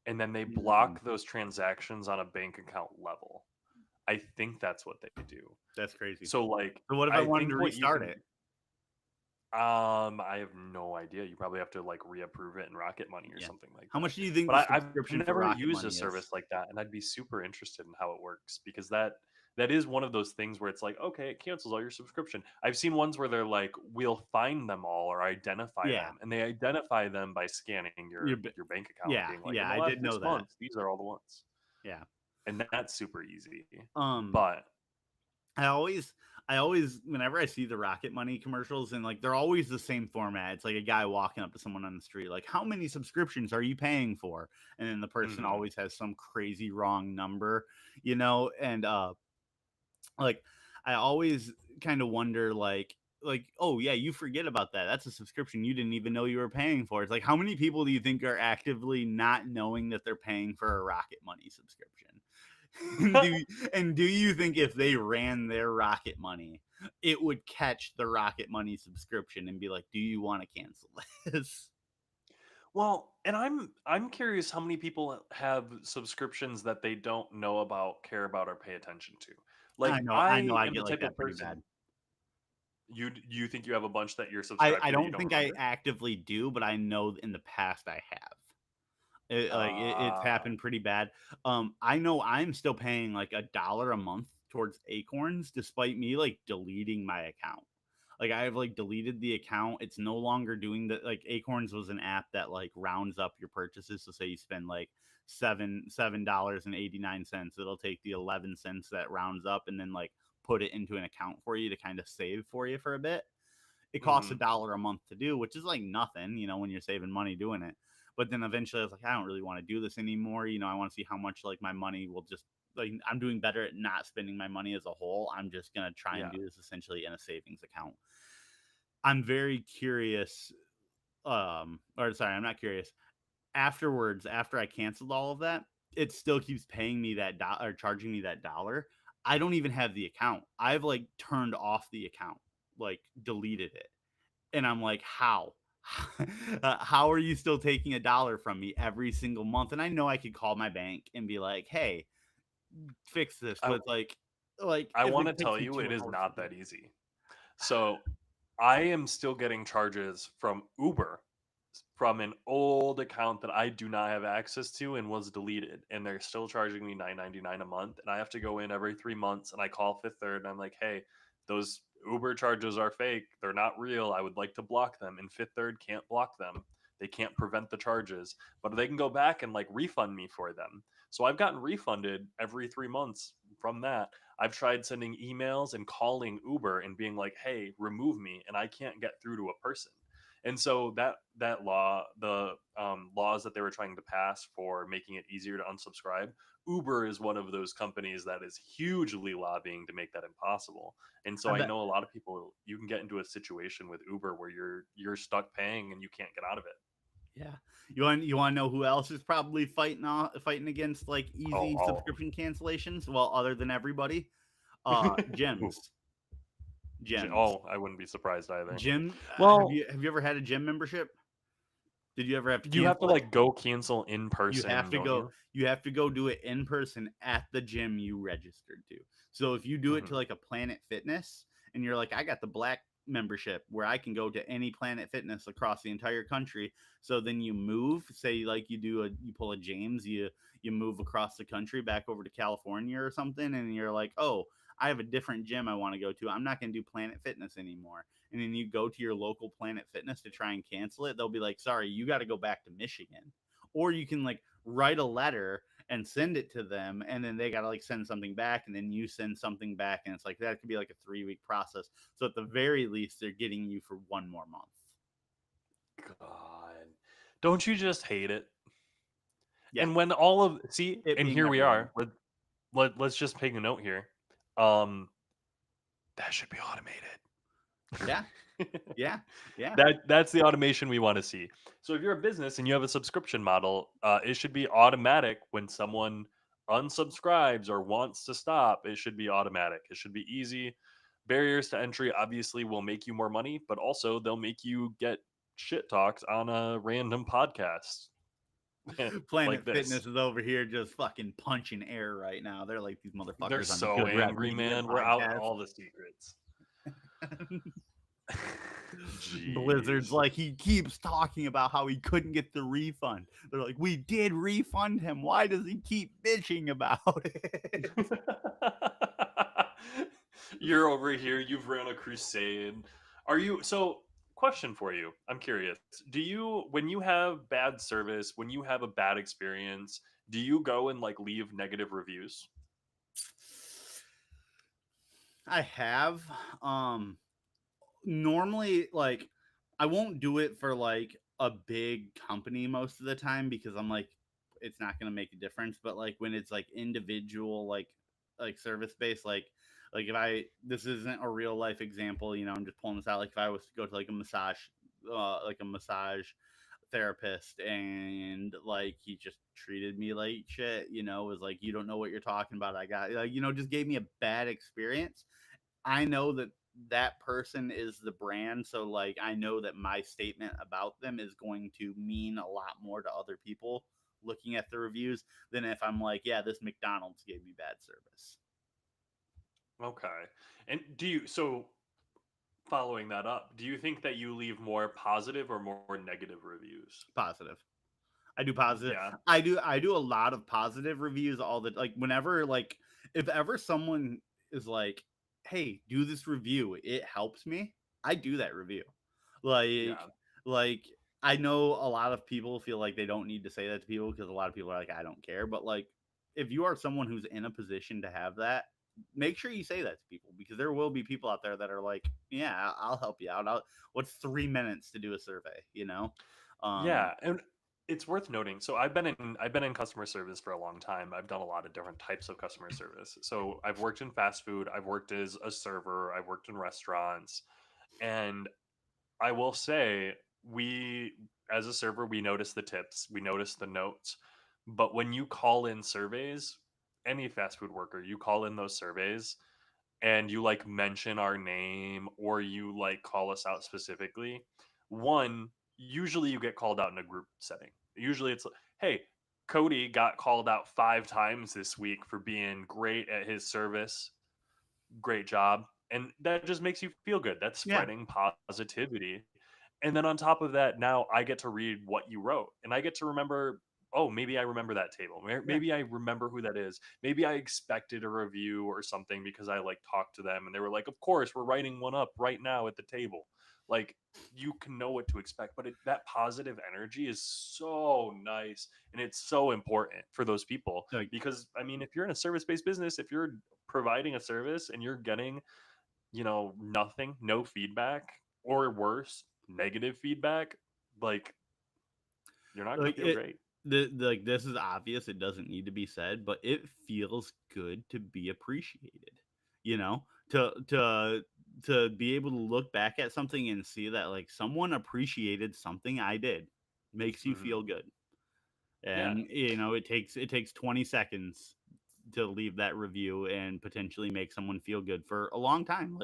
A: and then they
B: Mm,
A: block those transactions on a bank account level. I think that's what they do.
B: that's crazy.
A: So like
B: So what if I
A: I
B: wanted to
A: think what you
B: restart
A: can
B: it?
A: I have no idea. You probably have to like reapprove it in Rocket Money or
B: Yeah.
A: something like
B: How
A: that.
B: much do you think
A: But
B: the
A: I've
B: subscription for
A: never
B: Rocket
A: used a
B: Money is?
A: service like that, and I'd be super interested in how it works because that is one of those things where it's like, okay, it cancels all your subscription. I've seen ones where they're like, we'll find them all or identify
B: Yeah.
A: them, and they identify them by scanning
B: Your b
A: your bank account and
B: Yeah,
A: being like,
B: yeah,
A: in the
B: I
A: last
B: did know
A: six
B: that.
A: months, these are all the ones,
B: Yeah.
A: and that's super easy.
B: Um,
A: But
B: I always whenever I see the Rocket Money commercials, and like they're always the same format. It's like a guy walking up to someone on the street like, "How many subscriptions are you paying for?" And then the person
A: mhm.
B: always has some crazy wrong number, and like I always kind of wonder, like, oh yeah, you forget about that. That's a subscription you didn't even know you were paying for. It's like, how many people do you think are actively not knowing that they're paying for a Rocket Money subscription? And do you think if they ran their Rocket Money, it would catch the Rocket Money subscription and be like, do you want to cancel this?
A: Well, and I'm curious how many people have subscriptions that they don't know about, care about, or pay attention to.
B: I
A: Like
B: know, I know,
A: I
B: I
A: am the
B: get like
A: type of
B: that pretty bad.
A: person. You think you have a bunch that you're
B: I,
A: subscribed
B: I
A: to that you
B: don't
A: don't
B: think I
A: remember?
B: actively do, but I know in the past I have. It's
A: Ah,
B: happened pretty bad. I know I'm still paying like $1 a month towards Acorns, despite me like deleting my account. Like I have like deleted the account. It's no longer doing that. Like Acorns was an app that like rounds up your purchases. So say you spend like $7.89, it'll take the 11 cents that rounds up and then like put it into an account for you to kind of save for you for a bit. It costs
A: mm-hmm.
B: $1 a month to do, which is like nothing, when you're saving money doing it. But then eventually I was like, I don't really want to do this anymore. I want to see how much like my money will just like I'm doing better at not spending my money as a whole. I'm just gonna try and
A: Yeah.
B: do this essentially in a savings account. I'm very curious. Or sorry, I'm not curious. Afterwards, after I canceled all of that, it still keeps paying me that or charging me that dollar. I don't even have the account. I've like turned off the account, like deleted it. And I'm like, how? How are you still taking $1 from me every single month? And I know I could call my bank and be like, hey, fix this.
A: I
B: But it's like
A: I
B: if
A: want to
B: it
A: tell
B: takes me
A: you it
B: two
A: is
B: hours to
A: not
B: do
A: that
B: it.
A: easy. So I am still getting charges from Uber from an old account that I do not have access to and was deleted, and they're still charging me 9.99 a month, and I have to go in every 3 months, and I call Fifth Third, and I'm like, hey, those Uber charges are fake. They're not real. I would like to block them, and Fifth Third can't block them. They can't prevent the charges, but they can go back and like refund me for them. So I've gotten refunded every 3 months from that. I've tried sending emails and calling Uber and being like, "Hey, remove me," and I can't get through to a person. And so that law, the laws that they were trying to pass for making it easier to unsubscribe, Uber is one of those companies that is hugely lobbying to make that impossible. And so
B: I
A: I
B: bet.
A: know a lot of people. You can get into a situation with Uber where you're stuck paying and you can't get out of it.
B: Yeah. You want to know who else is probably fighting against like easy
A: Oh,
B: subscription cancellations? Well, other than everybody,
A: Ooh,
B: gyms. Gyms.
A: I wouldn't be surprised either.
B: Gym. Have
A: Well,
B: you ever had a gym membership? Did you ever have to
A: you have to
B: cancel it?
A: like go cancel in
B: You
A: person,
B: have to
A: don't
B: go.
A: you?
B: You have to go do it in person at the gym you registered to. So if you do it to
A: Hmm.
B: like a Planet Fitness and you're like, I got the black membership where I can go to any Planet Fitness across the entire country. So then you move, say like you pull a James, you move across the country back over to California or something, and you're like, oh, I have a different gym I want to go to. I'm not going to do Planet Fitness anymore. And then you go to your local Planet Fitness to try and cancel it. They'll be like, sorry, you got to go back to Michigan. Or you can like write a letter and send it to them, and then they got to like send something back, and then you send something back, and it's like that could be like a 3-week process. So at the very least they're getting you for one more month.
A: God, don't you just hate it?
B: Yeah.
A: And when all of see,
B: It
A: and
B: being
A: here we
B: everyone.
A: are. Let's just take a note here. Um, that should be automated.
B: Yeah. Yeah. Yeah.
A: That's the automation we want to see. So if you're a business and you have a subscription model, it should be automatic when someone unsubscribes or wants to stop. It should be automatic. It should be easy. Barriers to entry obviously will make you more money, but also they'll make you get shit talked on a random podcast like
B: Planet
A: this.
B: Fitness is over here just fucking punching air right now. They're like these
A: They're
B: motherfuckers on
A: so
B: Good Rep
A: angry,
B: Media
A: man. We're out
B: podcast.
A: all the secrets.
B: Blizzard's
A: Jeez.
B: like, he keeps talking about how he couldn't get the refund. They're like, we did refund him. Why does he keep bitching about it?
A: You're over here, you've ran a crusade. Are you so question for you. I'm curious. Do you when you have bad service, when you have a bad experience, do you go and like leave negative reviews?
B: I have. Normally, like, I won't do it for like a big company most of the time because I'm like, it's not gonna make a difference. But like when it's like individual, like service based, like like if I this isn't a real life example, you know, I'm just pulling this out. Like if I was to go to like a massage therapist, and like he just treated me like shit, you know, was like, you don't know what you're talking about. I got like, you know, just gave me a bad experience. I know that that person is the brand, so like I know that my statement about them is going to mean a lot more to other people looking at the reviews than if I'm like, yeah, this McDonald's gave me bad service.
A: Okay. And following that up, do you think that you leave more positive or more negative reviews?
B: Positive. I do positive.
A: Yeah.
B: I do a lot of positive reviews all the like whenever like if ever someone is like, "Hey, do this review. It helps me." I do that review. Like
A: Yeah.
B: like I know a lot of people feel like they don't need to say that to people because a lot of people are like, "I don't care." But like if you are someone who's in a position to have that, make sure you say that to people because there will be people out there that are like, "Yeah, I'll help you out. What's 3 minutes to do a survey, you know?" Um
A: Yeah, and it's worth noting. So I've been in customer service for a long time. I've done a lot of different types of customer service. So I've worked in fast food, I've worked as a server, I've worked in restaurants, and I will say we as a server we notice the tips, we notice the notes. But when you call in surveys, any fast food worker, you call in those surveys and you like mention our name or you like call us out specifically, one, usually you get called out in a group setting. Usually it's like, hey, Cody got called out 5 times this week for being great at his service. Great job. And that just makes you feel good. That's
B: yeah.
A: spreading positivity. And then on top of that, now I get to read what you wrote and I get to remember, oh, maybe I remember that table.
B: Yeah.
A: Maybe I remember who that is. Maybe I expected a review or something because I like talked to them and they were like, of course, we're writing one up right now at the table. Like you can know what to expect, but that positive energy is so nice and it's so important for those people
B: Like
A: because I mean, if you're in a service-based business, if you're providing a service and you're getting, nothing, no feedback, or worse, negative feedback, like you're not going
B: like
A: to feel
B: it
A: great.
B: like this is obvious, it doesn't need to be said, but it feels good to be appreciated, you know, to be able to look back at something and see that like someone appreciated something I did makes you
A: Hmm.
B: feel good.
A: Yeah.
B: And you know, it takes 20 seconds to leave that review and potentially make someone feel good for a long time.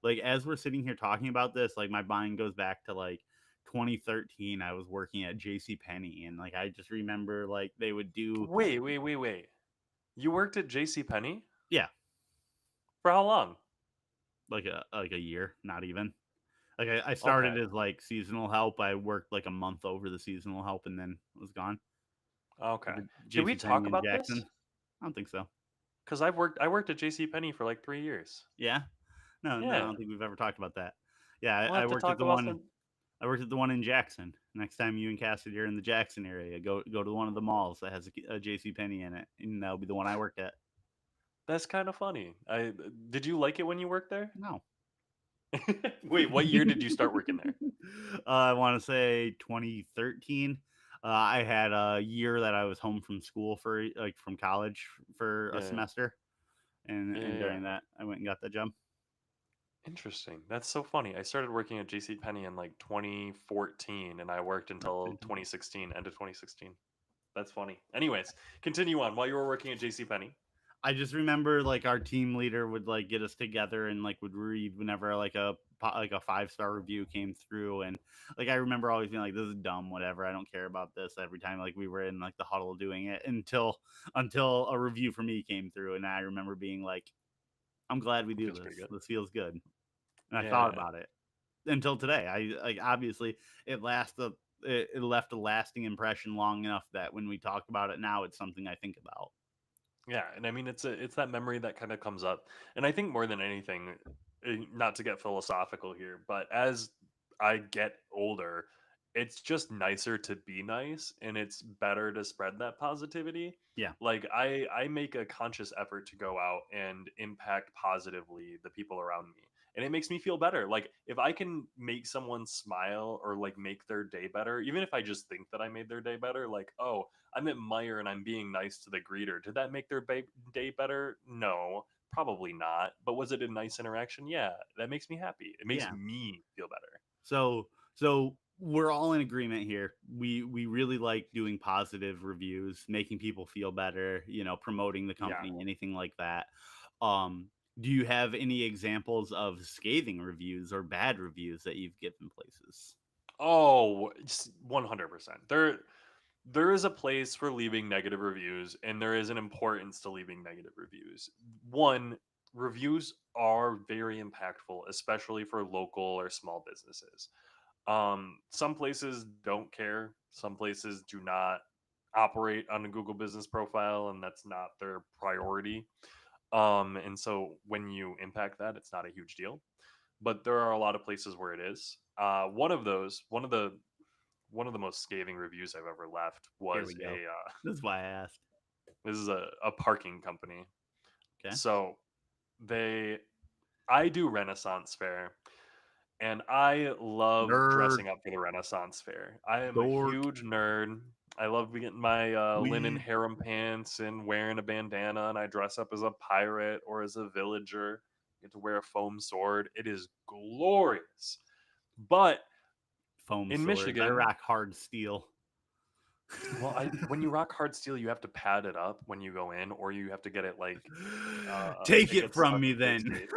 B: Like as we're sitting here talking about this, like my mind goes back to like 2013. I was working at JC Penney, and like I just remember like they would do,
A: Wait, wait, wait, wait. You worked at J.C. Penney
B: yeah,
A: for how long?
B: like a year, not even. Like I
A: Okay.
B: started as like seasonal help. I worked like a month over the seasonal help and then was gone.
A: Okay.
B: At the
A: Can we
B: JC
A: talk
B: Penney in
A: about this?
B: Jackson. I don't think so.
A: Because I worked at J.C. Penney for like 3 years.
B: Yeah. No, no, I
A: Yeah.
B: don't think we've ever talked about that. Yeah,
A: We'll
B: I
A: have to
B: worked at
A: talk
B: the
A: about
B: one.
A: some.
B: I worked at the one in Jackson. Next time you and Cassidy are in the Jackson area, go to one of the malls that has a J.C. Penney in it, and that'll be the one I worked at.
A: That's kind of funny. Did you like it when you worked there?
B: No.
A: Wait, what year did you start working there?
B: I want to say 2013. I had a year that I was home from school for like from college for a
A: Yeah.
B: semester,
A: Yeah.
B: and
A: Yeah. Yeah.
B: during that I went and got that job.
A: Interesting. That's so funny. I started working at JCPenney in like 2014 and I worked until 2016, end of 2016. That's funny. Anyways, continue on. While you were working at JCPenney.
B: I just remember like our team leader would like get us together and like would read whenever like a 5-star review came through, and like I remember always being like, this is dumb, whatever, I don't care about this, every time like we were in like the huddle doing it until a review for me came through, and I remember being like, I'm glad we do
A: Feels pretty
B: this,
A: good.
B: this feels good. And I thought
A: Yeah.
B: about it until today. I like obviously it left a lasting impression long enough that when we talk about it now, it's something I think about.
A: Yeah, and I mean it's that memory that kind of comes up. And I think more than anything, not to get philosophical here, but as I get older, it's just nicer to be nice and it's better to spread that positivity.
B: Yeah.
A: Like I make a conscious effort to go out and impact positively the people around me. And it makes me feel better. Like if I can make someone smile or like make their day better, even if I just think that I made their day better, like, oh, I'm at Meyer and I'm being nice to the greeter. Did that make their day better? No. Probably not. But was it a nice interaction? Yeah, that makes me happy. It makes
B: Yeah.
A: me feel better.
B: So we're all in agreement here. We really like doing positive reviews, making people feel better, promoting the
A: Yeah.
B: company, anything like that. Um, do you have any examples of scathing reviews or bad reviews that you've given places?
A: Oh, 100%. There is a place for leaving negative reviews, and there is an importance to leaving negative reviews. One, reviews are very impactful, especially for local or small businesses. Some places don't care. Some places do not operate on a Google business profile, and that's not their priority. And so when you impact that, it's not a huge deal. But there are a lot of places where it is. One of the most scathing reviews I've ever left
B: Here
A: was
B: we go. That's why I asked.
A: this is a parking company.
B: Okay.
A: So they I do Renaissance Fair, and I love
B: Nerd,
A: dressing up for the Renaissance Fair. I am a
B: dork,
A: huge nerd. I love getting my linen
B: weeb.
A: harem pants and wearing a bandana, and I dress up as a pirate or as a villager. Get to wear a foam sword. It is glorious. But
B: Foam
A: in
B: swords. I
A: Michigan,
B: rock hard steel.
A: well, I when you rock hard steel, you have to pad it up when you go in, or you have to get it like
B: Take
A: it
B: it
A: gets
B: from
A: stuck
B: me
A: into the
B: then.
A: skate.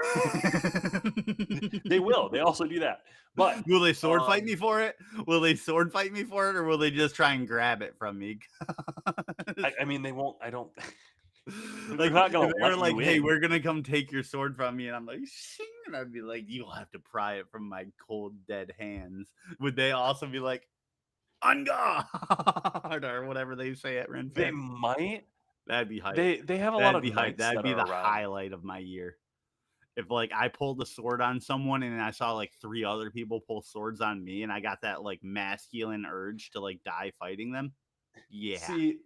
A: They will. They also do that. But
B: Will they sword fight
A: um,
B: me for it? Will they sword fight me for it, or will they just try and grab it from me?
A: I mean, they won't. I don't. They're
B: Like
A: not
B: if
A: gonna
B: they were
A: let
B: like,
A: you
B: "Hey,
A: in.
B: we're gonna come take your sword from me," and I'm like, "Shing," and I'd be like, "You'll have to pry it from my cold, dead hands." Would they also be like, "On guard," or whatever they say at Ren
A: They
B: Fair?
A: might.
B: That'd be hype.
A: They have a lot
B: That'd
A: of
B: be hype.
A: knights
B: That'd
A: that
B: be the
A: are around.
B: highlight of my year. If like I pulled a sword on someone and I saw like three other people pull swords on me and I got that like masculine urge to like die fighting them. Yeah.
A: See,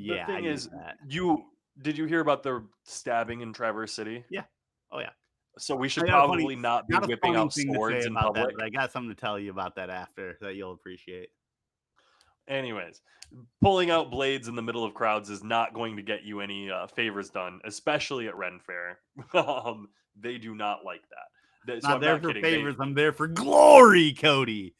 A: the
B: Yeah, I
A: thing
B: need
A: is,
B: that.
A: you did you hear about the stabbing in Traverse City?
B: Yeah. Oh yeah.
A: So we
B: I
A: should
B: got a funny
A: probably not be
B: got a
A: whipping
B: funny
A: out
B: thing to say
A: swords in
B: about that,
A: public.
B: but I got something to tell you about that after that you'll appreciate.
A: Anyways, pulling out blades in the middle of crowds is not going to get you any favors done, especially at Ren Fair. They do not like that. So
B: Not
A: I'm
B: there
A: not
B: for
A: kidding. They,
B: favors, I'm there for glory, Cody.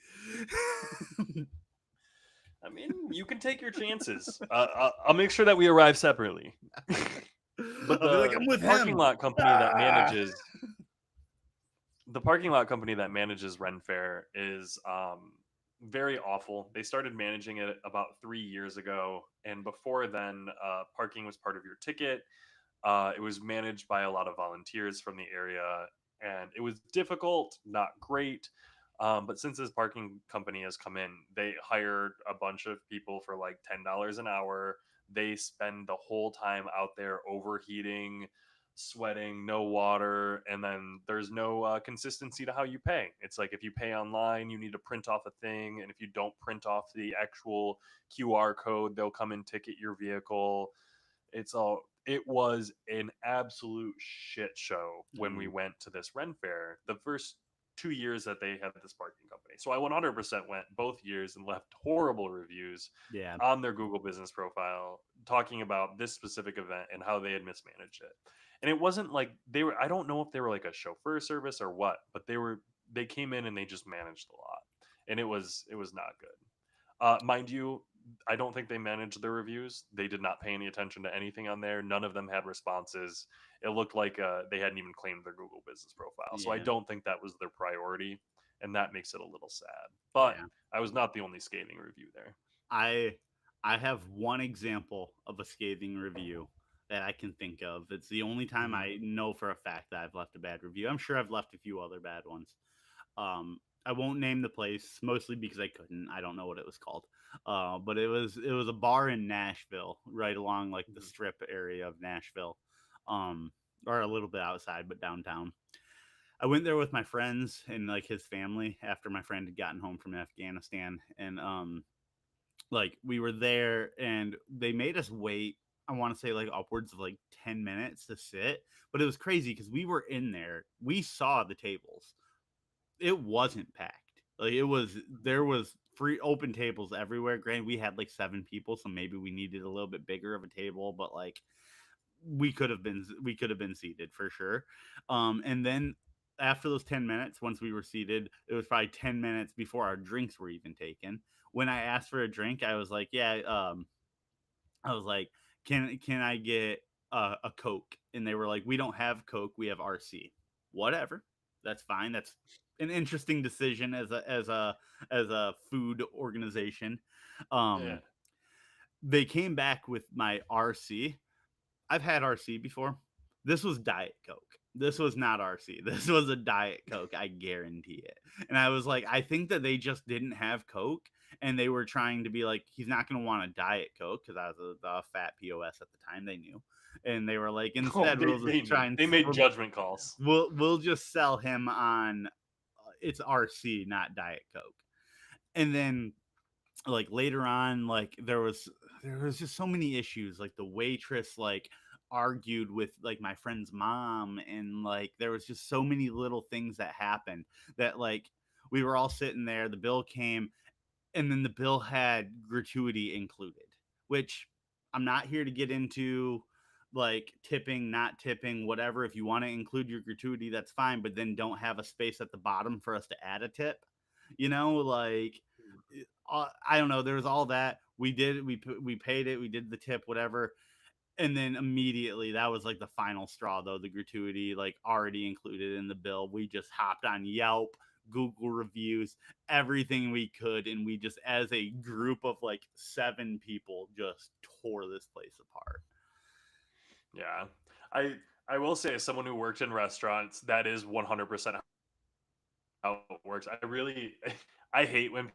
A: I mean, you can take your chances. I'll make sure that we arrive separately. But
B: I'll be like, I'm with him. Ah!
A: the parking lot company that manages Ren Fair is very awful. They started managing it about 3 years ago, and before then, parking was part of your ticket. It was managed by a lot of volunteers from the area, and it was difficult, not great. But since this parking company has come in, they hired a bunch of people for like $10 an hour. They spend the whole time out there overheating, sweating, no water, and then there's no consistency to how you pay. It's like if you pay online, you need to print off a thing, and if you don't print off the actual QR code, they'll come and ticket your vehicle. It was an absolute shit show when we
B: Mm,
A: went to this Ren Fair the first 2 years that they had this parking company. So I 100% went both years and left horrible reviews
B: yeah.
A: on their Google business profile talking about this specific event and how they had mismanaged it. And it wasn't like they were, I don't know if they were like a chauffeur service or what, but they came in and they just managed a lot. And it was not good. Mind you, I don't think they managed their reviews. They did not pay any attention to anything on there. None of them had responses. It looked like they hadn't even claimed their Google business profile. So I
B: Yeah.
A: don't think that was their priority, and that makes it a little sad. But
B: Yeah.
A: I was not the only scathing review there.
B: I I have one example of a scathing review that I can think of. It's the only time
A: Mhm.
B: I know for a fact that I've left a bad review. I'm sure I've left a few other bad ones. I won't name the place mostly because I couldn't. I don't know what it was called. But it was a bar in Nashville, right along like the
A: Mhm.
B: strip area of Nashville, um, or a little bit outside, but downtown. I went there with my friends and like his family after my friend had gotten home from Afghanistan, and like we were there and they made us wait. I want to say like upwards of like 10 minutes to sit, but it was crazy because we were in there. We saw the tables, it wasn't packed. Like there was free open tables everywhere. Granted, we had like 7 people, so maybe we needed a little bit bigger of a table, but like we could have been seated for sure. And then after those 10 minutes, once we were seated, it was probably 10 minutes before our drinks were even taken. When I asked for a drink, I was like, yeah, I was like, can I get a Coke? And they were like, we don't have Coke, we have RC. Whatever, that's fine. That's an interesting decision as a food organization.
A: Yeah.
B: Um, they came back with my RC. I've had RC before. This was Diet Coke. This was not RC. This was a Diet Coke. I guarantee it. And I was like, I think that they just didn't have Coke, and they were trying to be like, he's not going to want a Diet Coke because I was a fat POS at the time. They knew, and they were like,
A: Oh,
B: instead
A: they
B: we'll
A: they
B: just try
A: knew.
B: and
A: They made judgment calls.
B: we'll just sell him on it's RC, not Diet Coke. And then like later on, like there was just so many issues. Like the waitress like argued with like my friend's mom, and like there was just so many little things that happened that like we were all sitting there, the bill came, and then the bill had gratuity included, which I'm not here to get into like tipping, not tipping, whatever. If you want to include your gratuity, that's fine, but then don't have a space at the bottom for us to add a tip. Like I don't know. There was all that we did. We paid it. We did the tip, whatever, and then immediately that was like the final straw, though. The gratuity like already included in the bill. We just hopped on Yelp, Google reviews, everything we could, and we just as a group of like 7 people just tore this place apart.
A: Yeah. I will say, as someone who worked in restaurants, that is 100% how it works. I really I hate when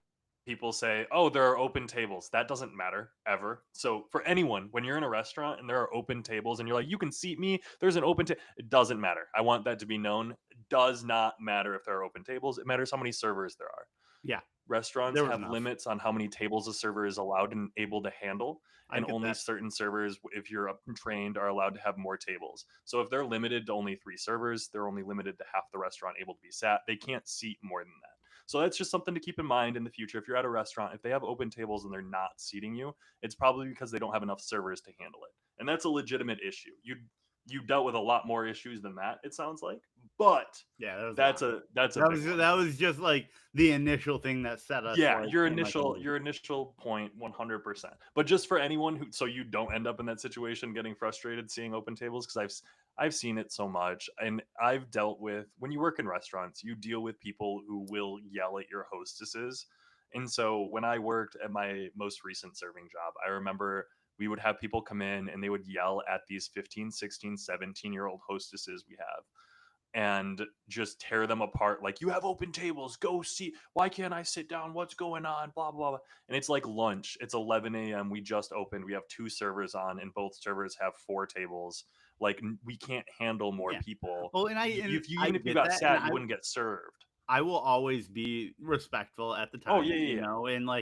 A: people say, "Oh, there are open tables." That doesn't matter ever. So for anyone, when you're in a restaurant and there are open tables and you're like, "You can seat me. There's an open table." It doesn't matter. I want that to be known. It does not matter if there are open tables. It matters how many servers there are.
B: Yeah,
A: Restaurants
B: there was
A: have
B: enough.
A: limits on how many tables a server is allowed and able to handle,
B: I
A: and
B: get
A: only
B: that.
A: certain servers, if you're up and trained, are allowed to have more tables. So if they're limited to only 3 servers, they're only limited to half the restaurant able to be sat. They can't seat more than that. So that's just something to keep in mind in the future. If you're at a restaurant, if they have open tables and they're not seating you, it's probably because they don't have enough servers to handle it, and that's a legitimate issue. You dealt with a lot more issues than that, it sounds like, but
B: Yeah, that was a
A: that's
B: lot.
A: a
B: That
A: big
B: was
A: one.
B: that was just like the initial thing that set us
A: Yeah,
B: like
A: your
B: in like a
A: initial
B: loop.
A: your initial point, 100%. But just for anyone who, so you don't end up in that situation getting frustrated seeing open tables, because I've seen it so much, and I've dealt with, when you work in restaurants, you deal with people who will yell at your hostesses. And so when I worked at my most recent serving job, I remember we would have people come in and they would yell at these 15, 16, 17-year-old hostesses we have, and just tear them apart. Like, you have open tables, go see, why can't I sit down, what's going on, blah blah blah. And it's like lunch, it's 11 a.m., we just opened, we have 2 servers on, and both servers have 4 tables. Like, we can't handle more
B: Yeah.
A: people.
B: Well, and
A: If you,
B: I
A: even if you
B: get
A: got
B: that, and
A: sat, you wouldn't get served.
B: I will always be respectful at the
A: Oh yeah,
B: time,
A: yeah, yeah.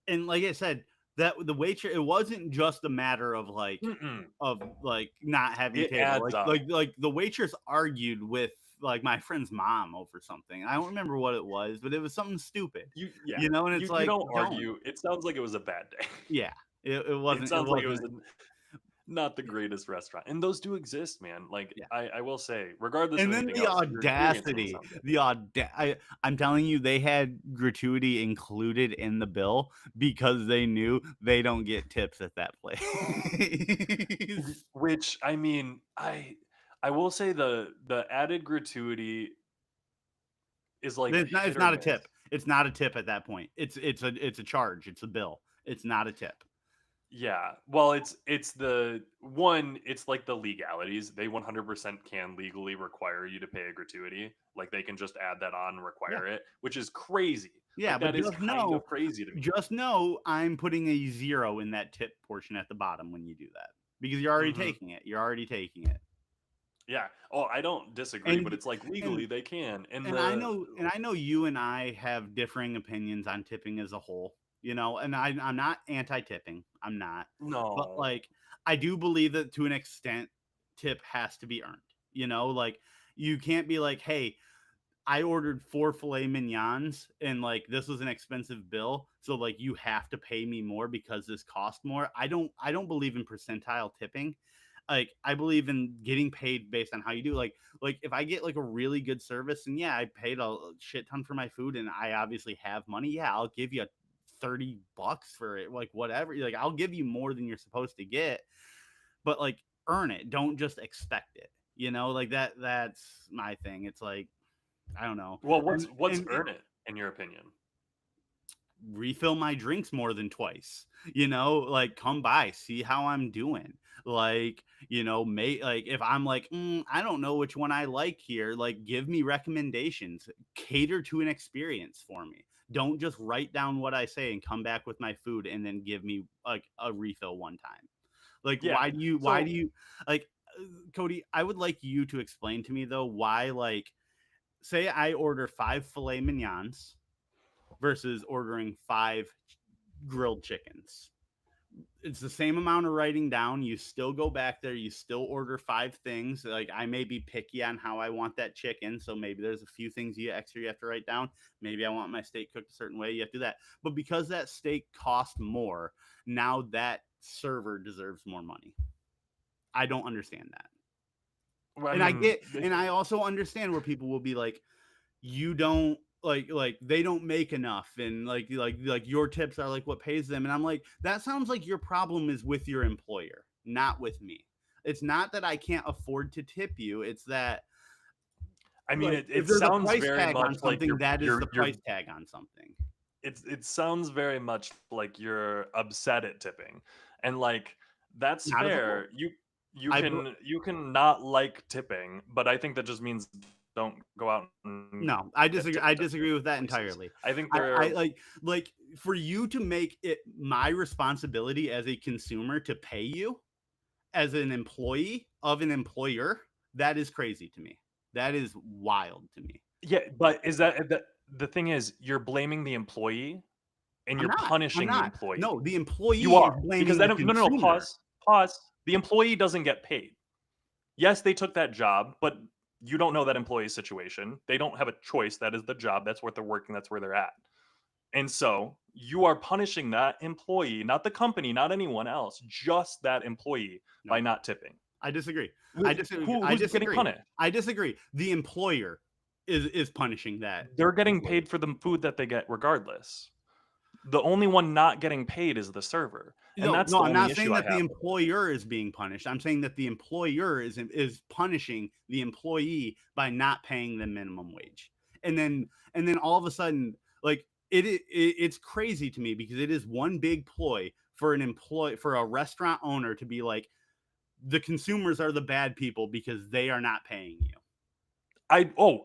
B: and like I said, that the waitress, it wasn't just a matter
A: Mm-mm.
B: of like not having
A: It
B: table.
A: adds up.
B: Like the waitress argued with like my friend's mom over something. I don't remember what it was, but it was something stupid,
A: You Yeah,
B: and it's
A: you
B: like,
A: don't
B: don't.
A: argue. It sounds like it was a bad day.
B: Yeah. It
A: It
B: wasn't it
A: sounds like it was
B: wasn't
A: not the greatest restaurant, and those do exist, man. Like,
B: yeah.
A: I will say, regardless of
B: And then
A: anything
B: the
A: else, you're experiencing
B: audacity,
A: something.
B: I'm telling you, they had gratuity included in the bill because they knew they don't get tips at that place.
A: Which, I mean, I will say the added gratuity is like
B: It's
A: hit or
B: not a
A: miss.
B: tip. It's not a tip at that point. It's a charge. It's a bill. It's not a tip.
A: Yeah. Well, it's the one, it's like the legalities. They 100% can legally require you to pay a gratuity. Like, they can just add that on and
B: Yeah.
A: require it, which is crazy.
B: Yeah,
A: Like,
B: but
A: that is kind of crazy to me.
B: just know I'm putting a 0 in that tip portion at the bottom when you do that because you're already
A: Hmm.
B: taking it. You're already taking it.
A: Yeah. Oh, I don't disagree, but
B: And
A: it's like
B: and
A: legally they can. And
B: and I know you and I have differing opinions on tipping as a whole, and I'm not anti-tipping. I'm not. But
A: no.
B: like I do believe that to an extent tip has to be earned. Like you can't be like, "Hey, I ordered 4 filet mignons and like this was an expensive bill, so like you have to pay me more because this cost more." I don't believe in percentile tipping. like I believe in getting paid based on how you do. Like if I get like a really good service, and yeah, I paid a shit ton for my food, and I obviously have money. Yeah, I'll give you $30 for it, like whatever. Like I'll give you more than you're supposed to get, but like earn it. Don't just expect it. Like that's my thing. It's like I don't know.
A: Well,
B: And
A: what's earn it in your opinion?
B: refill my drinks more than twice, like come by, see how I'm doing, like like if I'm like I don't know which one I like here, like give me recommendations, cater to an experience for me. Don't just write down what I say and come back with my food and then give me like a refill one time. Like
A: Yeah.
B: why do
A: So
B: you like Cody, I would like you to explain to me though why, like, say I order 5 filet mignons versus ordering 5 grilled chickens. It's the same amount of writing down. You still go back there, you still order 5 things. Like I may be picky on how I want that chicken, so maybe there's a few things extra you have to write down. Maybe I want my steak cooked a certain way, you have to do that. But because that steak cost more, now that server deserves more money. I don't understand that.
A: well, I
B: And I
A: mean,
B: get, and I also understand where people will be like, you don't like they don't make enough, and like your tips are like what pays them, and I'm like, that sounds like your problem is with your employer, not with me. It's not that I can't afford to tip you, it's that
A: I mean,
B: like if
A: it
B: there's a
A: sounds
B: price
A: very
B: tag
A: much
B: on
A: like
B: something, that is the
A: you're
B: price tag on something.
A: it sounds very much like you're upset at tipping, and like that's
B: Not at all.
A: fair. You
B: I
A: can not like tipping, but I think that just means don't go out and
B: No, I
A: get
B: disagree. I
A: tipped at
B: disagree with that
A: places.
B: entirely.
A: I think
B: I
A: there.
B: like for you to make it my responsibility as a consumer to pay you as an employee of an employer, that is crazy to me. That is wild to me.
A: Yeah, but is that the thing is you're blaming the employee and
B: I'm
A: you're
B: not. I'm
A: punishing the
B: not.
A: employee.
B: No, the
A: You
B: employee is
A: are, because
B: blaming
A: then
B: the
A: no,
B: consumer.
A: pause. The employee doesn't get paid. Yes, they took that job, but you don't know that employee's situation. They don't have a choice. That is the job. That's what they're working. That's where they're at. And so you are punishing that employee, not the company, not anyone else, just that employee by
B: No,
A: not tipping.
B: I disagree. I disagree. I
A: Who's getting
B: disagree.
A: punished?
B: I disagree. The employer is punishing that
A: They're getting
B: employee.
A: paid for the food that they get regardless. The only one not getting paid is the server, and
B: No,
A: that's
B: no,
A: the
B: I'm
A: only
B: not
A: issue
B: saying
A: I
B: that the
A: have.
B: employer is being punished. I'm saying that the employer is punishing the employee by not paying them minimum wage. And then all of a sudden, like it's crazy to me because it is one big ploy for for a restaurant owner to be like, the consumers are the bad people because they are not paying you.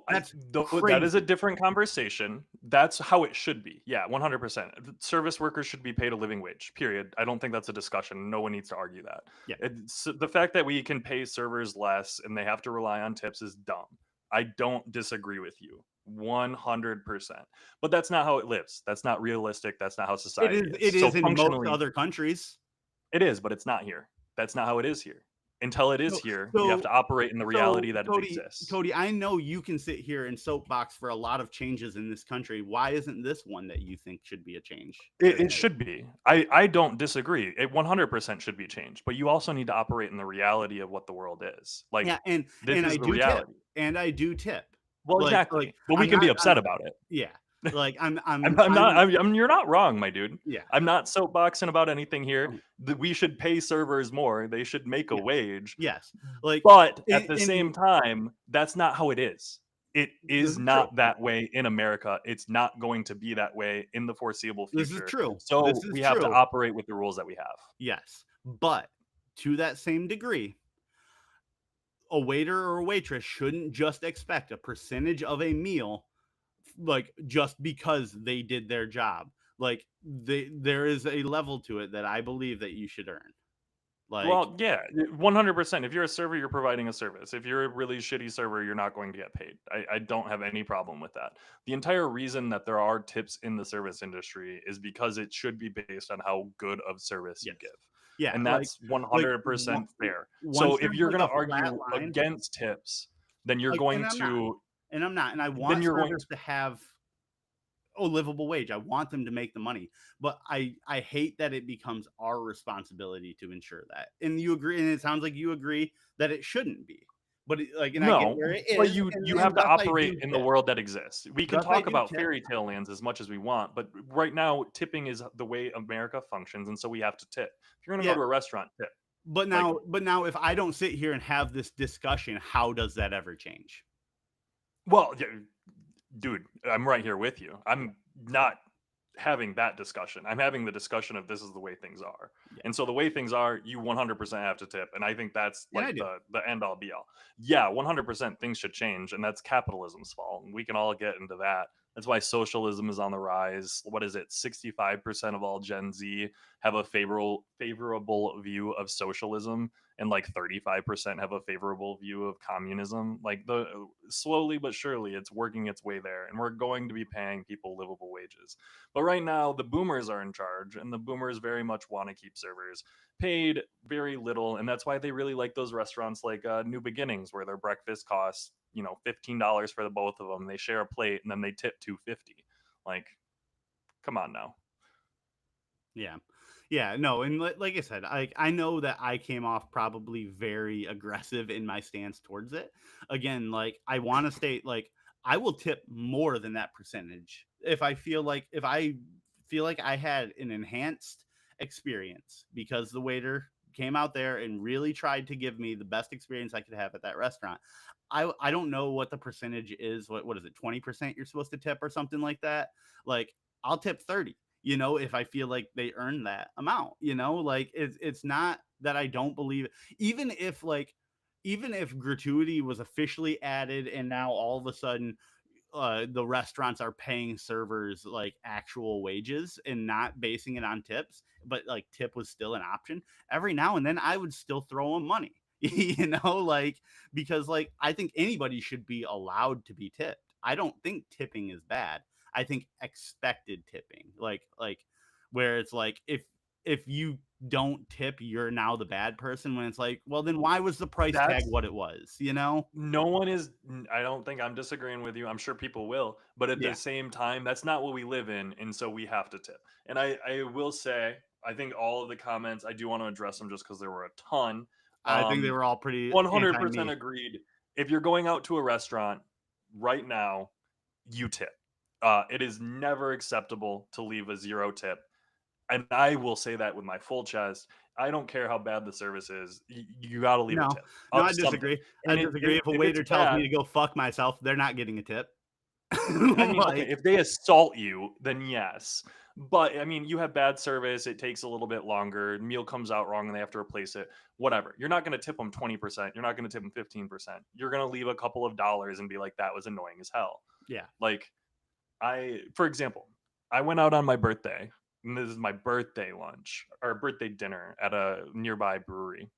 B: That's
A: That is a
B: crazy.
A: different conversation. That's how it should be. Yeah, 100%. Service workers should be paid a living wage. Period. I don't think that's a discussion. No one needs to argue that.
B: Yeah.
A: It's the fact that we can pay servers less and they have to rely on tips is dumb. I don't disagree with you 100%. But that's not how it lives. That's not realistic. That's not how
B: It
A: society
B: is
A: is.
B: it
A: So
B: is in most
A: functionally,
B: other countries.
A: it is, but it's not here. That's not how it is here. Until it is
B: So,
A: here, we have
B: so,
A: to operate in the
B: so
A: reality that it exists.
B: Cody, I know you can sit here and soapbox for a lot of changes in this country. Why isn't this one that you think should be a change that's
A: It
B: made?
A: should be. I don't disagree. It 100% should be changed, but you also need to operate in the reality of what the world is. Like,
B: Yeah, and
A: this
B: and
A: is
B: I
A: the
B: do tip,
A: reality.
B: and I do tip.
A: Well,
B: Like
A: exactly. But we
B: I'm
A: can be
B: not.
A: upset about it.
B: Yeah, like
A: I'm not. you're not wrong, my dude.
B: yeah,
A: I'm not soapboxing about anything here.
B: um,
A: We should pay servers more. They should make a
B: yes,
A: wage.
B: yes. Like
A: But at the
B: in
A: same time, that's not how it is. It
B: this
A: is
B: is true.
A: not that way in America. It's not going to be that way in the foreseeable
B: This is
A: future.
B: true. This
A: So
B: is
A: we have to
B: true.
A: operate with the rules that we have.
B: Yes, but to that same degree, a waiter or a waitress shouldn't just expect a percentage of a meal, like just because they did their job. Like there is a level to it that I believe that you should earn. Like
A: Well, yeah, 100%. If you're a server, you're providing a service. If you're a really shitty server, you're not going to get paid. I don't have any problem with that. The entire reason that there are tips in the service industry is because it should be based on how good of service you
B: yes,
A: give.
B: yeah,
A: And that's
B: like
A: 100% fair. So
B: once
A: if
B: there's
A: you're
B: like
A: going to
B: a flat
A: argue
B: line,
A: against tips, then you're
B: like,
A: going to
B: and I'm not, and I
A: then
B: want
A: you're going
B: servers to have a livable wage. I want them to make the money, but I hate that it becomes our responsibility to ensure that. And you agree, and it sounds like you agree that it shouldn't be. But like, and I get
A: No,
B: where it
A: but
B: is,
A: you
B: and
A: have to
B: thus I
A: operate
B: do
A: in the
B: tip.
A: world that exists. We can
B: Thus I
A: talk
B: do
A: about
B: tip.
A: fairy tale lands as much as we want, but right now tipping is the way America functions, and so we have to tip. If you're gonna go
B: Yeah,
A: to a restaurant, tip. Like,
B: but now, if I don't sit here and have this discussion, how does that ever change?
A: well, yeah, dude, I'm right here with you.
B: Yeah,
A: I'm not having that discussion. I'm having the discussion of this is the way things are.
B: yeah,
A: And so the way things are, you 100% have to tip. And I think that's
B: and
A: like
B: I do.
A: the end all be all. Yeah, 100% things should change and that's capitalism's fault. And we can all get into that. That's why socialism is on the rise. What is it? 65% of all Gen Z have a favorable view of socialism and like 35% have a favorable view of communism. Like the slowly but surely it's working its way there and we're going to be paying people livable wages. But right now, the boomers are in charge, and the boomers very much want to keep servers paid very little, and that's why they really like those restaurants like New Beginnings, where their breakfast costs $15 for the both of them. They share a plate, and then they tip 250. Like, come on now.
B: Yeah. Yeah, no, and like I said, I know that I came off probably very aggressive in my stance towards it. Again, like I want to state, like I will tip more than that percentage if I feel like I had an enhanced experience because the waiter came out there and really tried to give me the best experience I could have at that restaurant. I don't know what the percentage is. What is it? 20% you're supposed to tip or something like that. Like I'll tip 30, if I feel like they earn that amount, like it's not that I don't believe it. Even if gratuity was officially added and now all of a sudden the restaurants are paying servers like actual wages and not basing it on tips, but like tip was still an option, every now and then I would still throw them money, like because like I think anybody should be allowed to be tipped. I don't think tipping is bad. I think expected tipping, like where it's like if you don't tip, you're now the bad person when it's like, well, then why was the price tag
A: That's
B: what it was?
A: no one is. I don't think I'm disagreeing with you. I'm sure people will, but at the
B: Yeah.
A: same time, that's not what we live in, and so we have to tip. And I will say, I think all of the comments I do want to address them just because there were a ton.
B: I think they
A: Um,
B: were all pretty
A: 100%
B: anti-me.
A: agreed. If you're going out to a restaurant right now, you tip. It is never acceptable to leave a zero tip. And I will say that with my full chest. I don't care how bad the service is. You got to leave a
B: No,
A: tip
B: no,
A: of
B: I
A: something.
B: disagree. I
A: And
B: disagree. If a
A: if it's
B: waiter tells me
A: bad,
B: to go fuck myself, they're not getting a tip.
A: I mean, okay,
B: Like,
A: if they assault you, then yes. But I mean, you have bad service, it takes a little bit longer, meal comes out wrong and they have to replace it. Whatever. You're not going to tip them 20%. You're not going to tip them 15%. You're going to leave a couple of dollars and be like that was annoying as hell.
B: yeah,
A: Like for example, I went out on my birthday, and this is my birthday lunch or birthday dinner at a nearby brewery.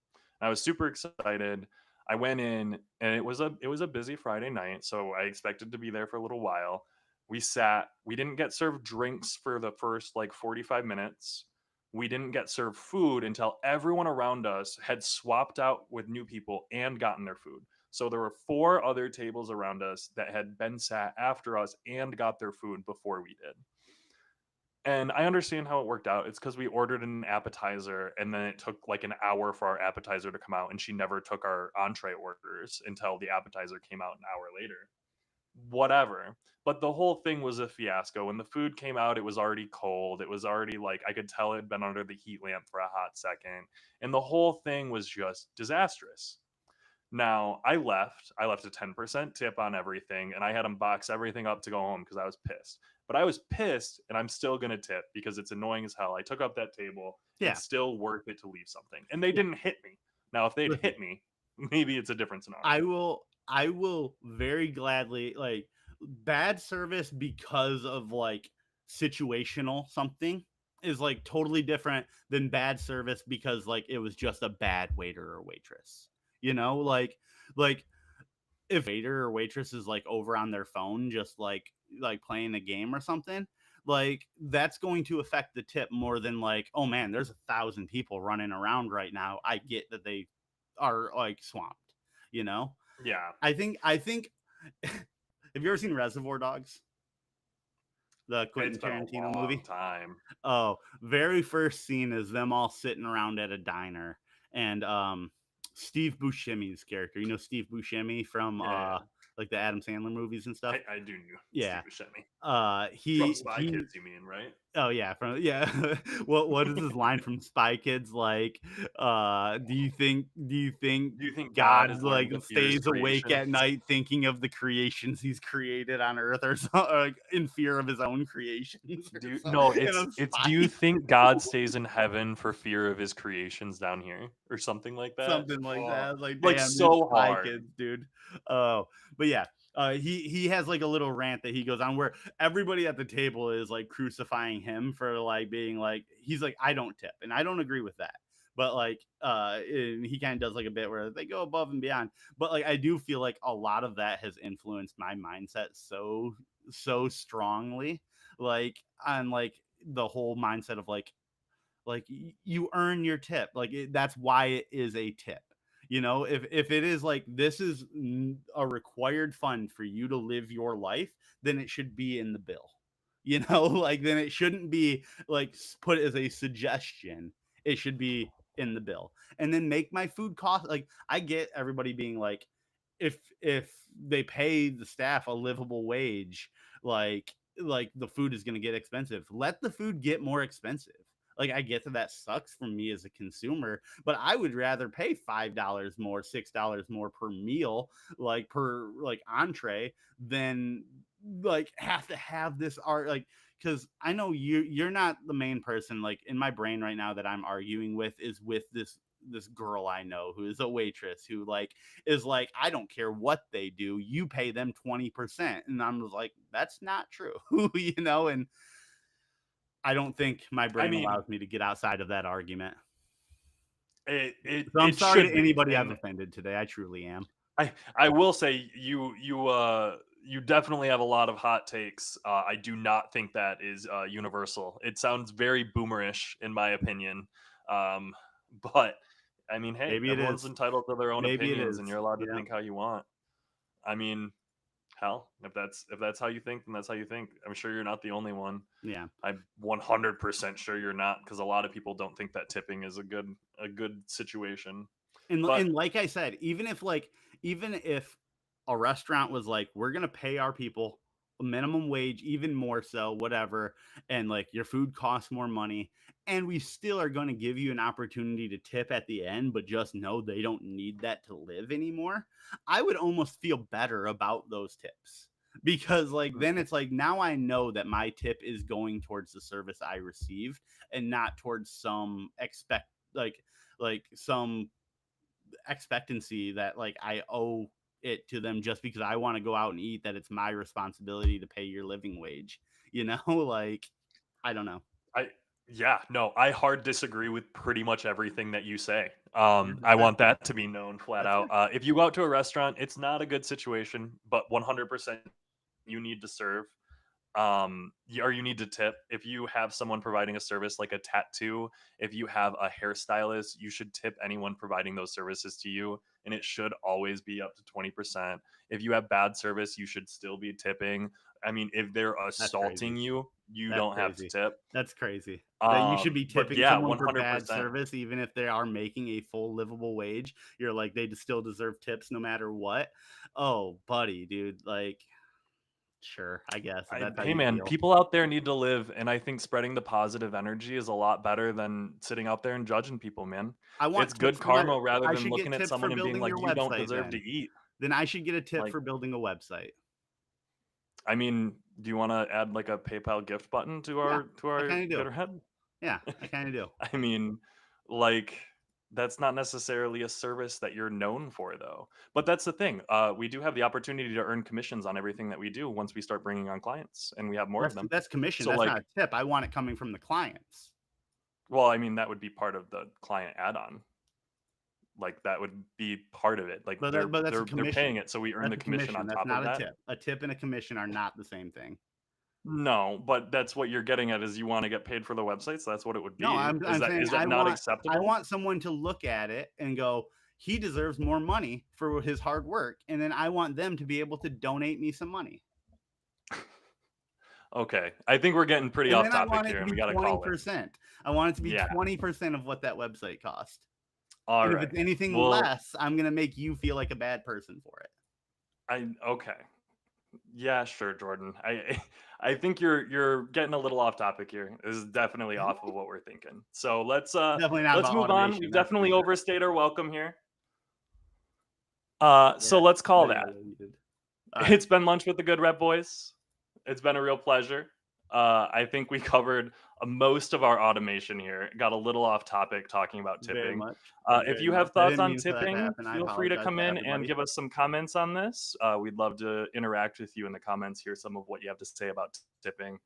A: I was super excited. I went in and it was a busy Friday night, so I expected to be there for a little while. We sat, we didn't get served drinks for the first like 45 minutes. We didn't get served food until everyone around us had swapped out with new people and gotten their food. So there were four other tables around us that had been sat after us and got their food before we did. And I understand how it worked out. It's because we ordered an appetizer and then it took like an hour for our appetizer to come out, and she never took our entree orders until the appetizer came out an hour later. Whatever. But the whole thing was a fiasco. When the food came out, it was already cold. It was already like I could tell it had been under the heat lamp for a hot second. And the whole thing was just disastrous. Now, I left. I left a 10% tip on everything and I had them box everything up to go home because I was pissed. But I was pissed and I'm still going to tip because it's annoying as hell. I took up that table.
B: yeah,
A: It's still worth it to leave something. And they
B: yeah.
A: didn't hit me. Now, if they'd
B: Listen,
A: hit me, maybe it's a different
B: I
A: scenario.
B: will, I will very gladly like bad service because of like situational something is like totally different than bad service because like it was just a bad waiter or waitress. Like if waiter or waitress is like over on their phone just like playing a game or something, like that's going to affect the tip more than like, oh man, there's 1,000 people running around right now, I get that they are like swamped, you know
A: Yeah.
B: I think have you ever seen Reservoir Dogs? the
A: It's
B: Quentin
A: been a
B: Tarantino
A: long
B: movie.
A: time.
B: Oh, very first scene is them all sitting around at a diner, and Steve Buscemi's character, Steve Buscemi from
A: Yeah, yeah.
B: like the Adam Sandler movies and stuff.
A: I do know Steve
B: Yeah,
A: Buscemi from
B: he
A: Spy
B: he
A: Kids. You mean right?
B: Oh yeah, from yeah. What is his line from Spy Kids like? Do you think
A: Do you think God
B: God
A: has
B: like
A: learned to fear His
B: stays awake
A: creations?
B: at night thinking of the creations he's created on Earth, or, or like in fear of his own creations, or
A: Do you,
B: so
A: no,
B: in a
A: it's. Do
B: spy
A: you think God stays in heaven for fear of His creations down here, or something like that?
B: something like that?
A: Oh,
B: I was like,
A: like
B: damn, dude,
A: so
B: Spy
A: hard.
B: Kids, dude. Oh, but yeah. He has like a little rant that he goes on where everybody at the table is like crucifying him for like being like, he's like, I don't tip, and I don't agree with that. But like and he kind of does like a bit where they go above and beyond. But like I do feel like a lot of that has influenced my mindset so strongly, like on like the whole mindset of like you earn your tip, like that's why it is a tip. If it is like, this is a required fund for you to live your life, then it should be in the bill. Like then it shouldn't be like put as a suggestion. It should be in the bill, and then make my food cost. Like, I get everybody being like, if they pay the staff a livable wage, like the food is going to get expensive. Let the food get more expensive. Like, I get that sucks for me as a consumer, but I would rather pay $5 more, $6 more per meal, like per like entree, than like have to have this art, like, because I know you're not the main person like in my brain right now that I'm arguing with, is with this girl I know who is a waitress, who like is like, I don't care what they do, you pay them 20%. And I'm just like, that's not true. And I don't think my
A: I
B: brain
A: mean,
B: allows me to get outside of that argument. So I'm
A: it
B: sorry
A: should
B: to
A: be,
B: anybody I've
A: and
B: offended today. I truly am.
A: I will say you definitely have a lot of hot takes. I do not think that is universal. It sounds very boomerish in my opinion. Um, but I mean, hey,
B: Maybe it
A: everyone's
B: is.
A: entitled to their own
B: Maybe it
A: opinions, and
B: is.
A: you're allowed to
B: Yeah.
A: think how you want. I mean, hell, if that's how you think, then that's how you think. I'm sure you're not the only one.
B: Yeah.
A: I'm 100% sure you're not, because a lot of people don't think that tipping is a good situation. But
B: And like I said, even if a restaurant was like, we're gonna pay our people a minimum wage, even more so, whatever, and like your food costs more money, and we still are going to give you an opportunity to tip at the end, but just know they don't need that to live anymore, I would almost feel better about those tips. Because like then it's like, now I know that my tip is going towards the service I received, and not towards some like some expectancy that like I owe it to them just because I want to go out and eat, that it's my responsibility to pay your living wage. Like, I don't know.
A: I yeah, no, I hard disagree with pretty much everything that you say.
B: Yeah,
A: I
B: that's
A: want that to be known flat
B: that's
A: out.
B: fair.
A: If you go out to a restaurant, it's not a good situation, but 100% you need to serve. Or you need to tip. If you have someone providing a service like a tattoo, if you have a hairstylist, you should tip anyone providing those services to you, and it should always be up to 20%. If you have bad service, you should still be tipping. I mean, if they're
B: That's
A: assaulting
B: crazy.
A: you, you
B: That's
A: don't have to
B: crazy.
A: tip.
B: That's crazy. That you should be
A: But
B: tipping
A: yeah,
B: someone for bad
A: 100%.
B: service, even if they are making a full livable wage. You're like, they still deserve tips no matter what. Oh, buddy, dude. Like, sure, I guess if that's how
A: Hey
B: you
A: man,
B: feel.
A: people out there need to live, and I think spreading the positive energy is a lot better than sitting out there and judging people, man.
B: I want
A: It's
B: tips
A: good
B: for my.
A: karma rather
B: I
A: than
B: should get
A: looking at
B: tips for
A: someone and being
B: building
A: like,
B: your
A: you don't
B: website
A: deserve to
B: then.
A: eat.
B: Then I should get a tip
A: Like,
B: for building a website.
A: I mean, do you want to add like a PayPal gift button to
B: Yeah, I
A: our
B: kind of do.
A: good head?
B: Yeah, I kind of do.
A: I mean, like, that's not necessarily a service that you're known for, though. But that's the thing. We do have the opportunity to earn commissions on everything that we do once we start bringing on clients, and we have more of
B: That's
A: them.
B: that's commission.
A: So,
B: That's not
A: like,
B: a tip. I want it coming from the clients.
A: well, I mean, that would be part of the client add-on. Like, that would be part of it. Like,
B: But that's a
A: they're paying
B: commission.
A: it, so we earn
B: That's
A: the
B: a
A: commission
B: commission.
A: on
B: That's
A: top of
B: not a
A: that.
B: tip. A tip and a commission are not the same thing.
A: No, but that's what you're getting at, is you want to get paid for the website, so that's what it would
B: No,
A: be.
B: I'm saying
A: Is that not
B: I
A: acceptable?
B: want someone to look at it and go, he deserves more money for his hard work, and then I want them to be able to donate me some money.
A: Okay. I think we're getting pretty
B: And
A: off
B: then I
A: topic
B: want it
A: here,
B: to
A: and we
B: be
A: got to call it.
B: 20%. I want it to be
A: Yeah.
B: 20% of what that website cost.
A: All
B: And if
A: right.
B: it's anything
A: Well,
B: less, I'm gonna make you feel like a bad person for it.
A: I okay. Yeah, sure, Jordan. I think you're getting a little off topic here. This is definitely off of what we're thinking. So
B: Definitely not
A: let's
B: about
A: move on.
B: automation,
A: We've
B: that's for
A: definitely
B: sure.
A: overstayed our welcome here. So
B: Yeah,
A: let's call
B: that got
A: that.
B: a little heated. All right.
A: It's been lunch with the good rep boys. It's been a real pleasure. I think we covered most of our automation here. Got a little off topic talking about
B: Very
A: tipping.
B: much.
A: If
B: Very
A: you
B: much.
A: have
B: I
A: thoughts
B: didn't
A: on
B: mean for that to
A: tipping,
B: happen. I
A: feel free to
B: apologize
A: come
B: to
A: in and
B: everybody.
A: give us some comments on this. We'd love to interact with you in the comments, hear some of what you have to say about tipping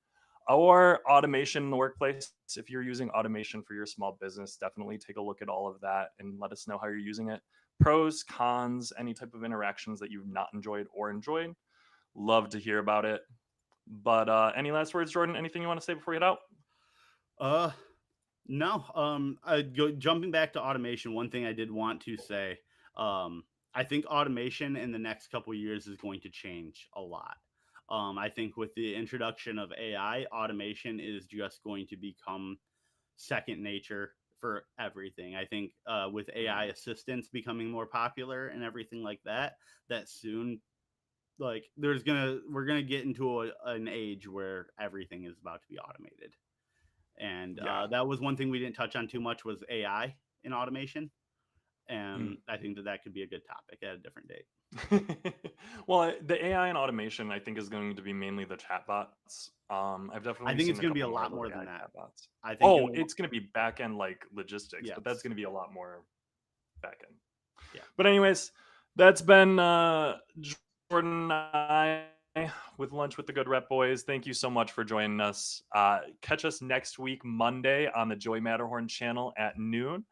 A: or automation in the workplace. If you're using automation for your small business, definitely take a look at all of that and let us know how you're using it. Pros, cons, any type of interactions that you've not enjoyed or enjoyed. Love to hear about it. But any last words, Jordan? Anything you want to say before we head out?
B: Uh no. Jumping back to automation, one thing I did want to say, I think automation in the next couple years is going to change a lot. I think with the introduction of AI, automation is just going to become second nature for everything. I think with AI
A: Mm,
B: assistants becoming more popular and everything like that, that soon, like we're gonna get into an age where everything is about to be automated. And
A: yeah.
B: that was one thing we didn't touch on too much was AI in automation.
A: Mm.
B: And I think that that could be a good topic at a different date.
A: Well, the AI and automation, I think, is going to be mainly the chatbots. I've
B: I
A: definitely
B: think it's
A: seen a
B: going to be
A: couple
B: a
A: more of
B: lot
A: those
B: more
A: AI
B: than that.
A: chatbots.
B: I think in
A: Oh,
B: the
A: it's going to be back end like logistics, but that's
B: yes,
A: going to be a lot more back end.
B: yeah,
A: But anyways, that's been Jordan and I with lunch with the good rep boys. Thank you so much for joining us. Catch us next week Monday on the Joey Matterhorn channel at noon.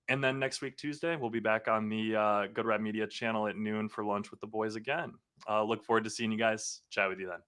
A: And then next week, Tuesday, we'll be back on the Good Rap Media channel at noon for lunch with the boys again. Look forward to seeing you guys. Chat with you then.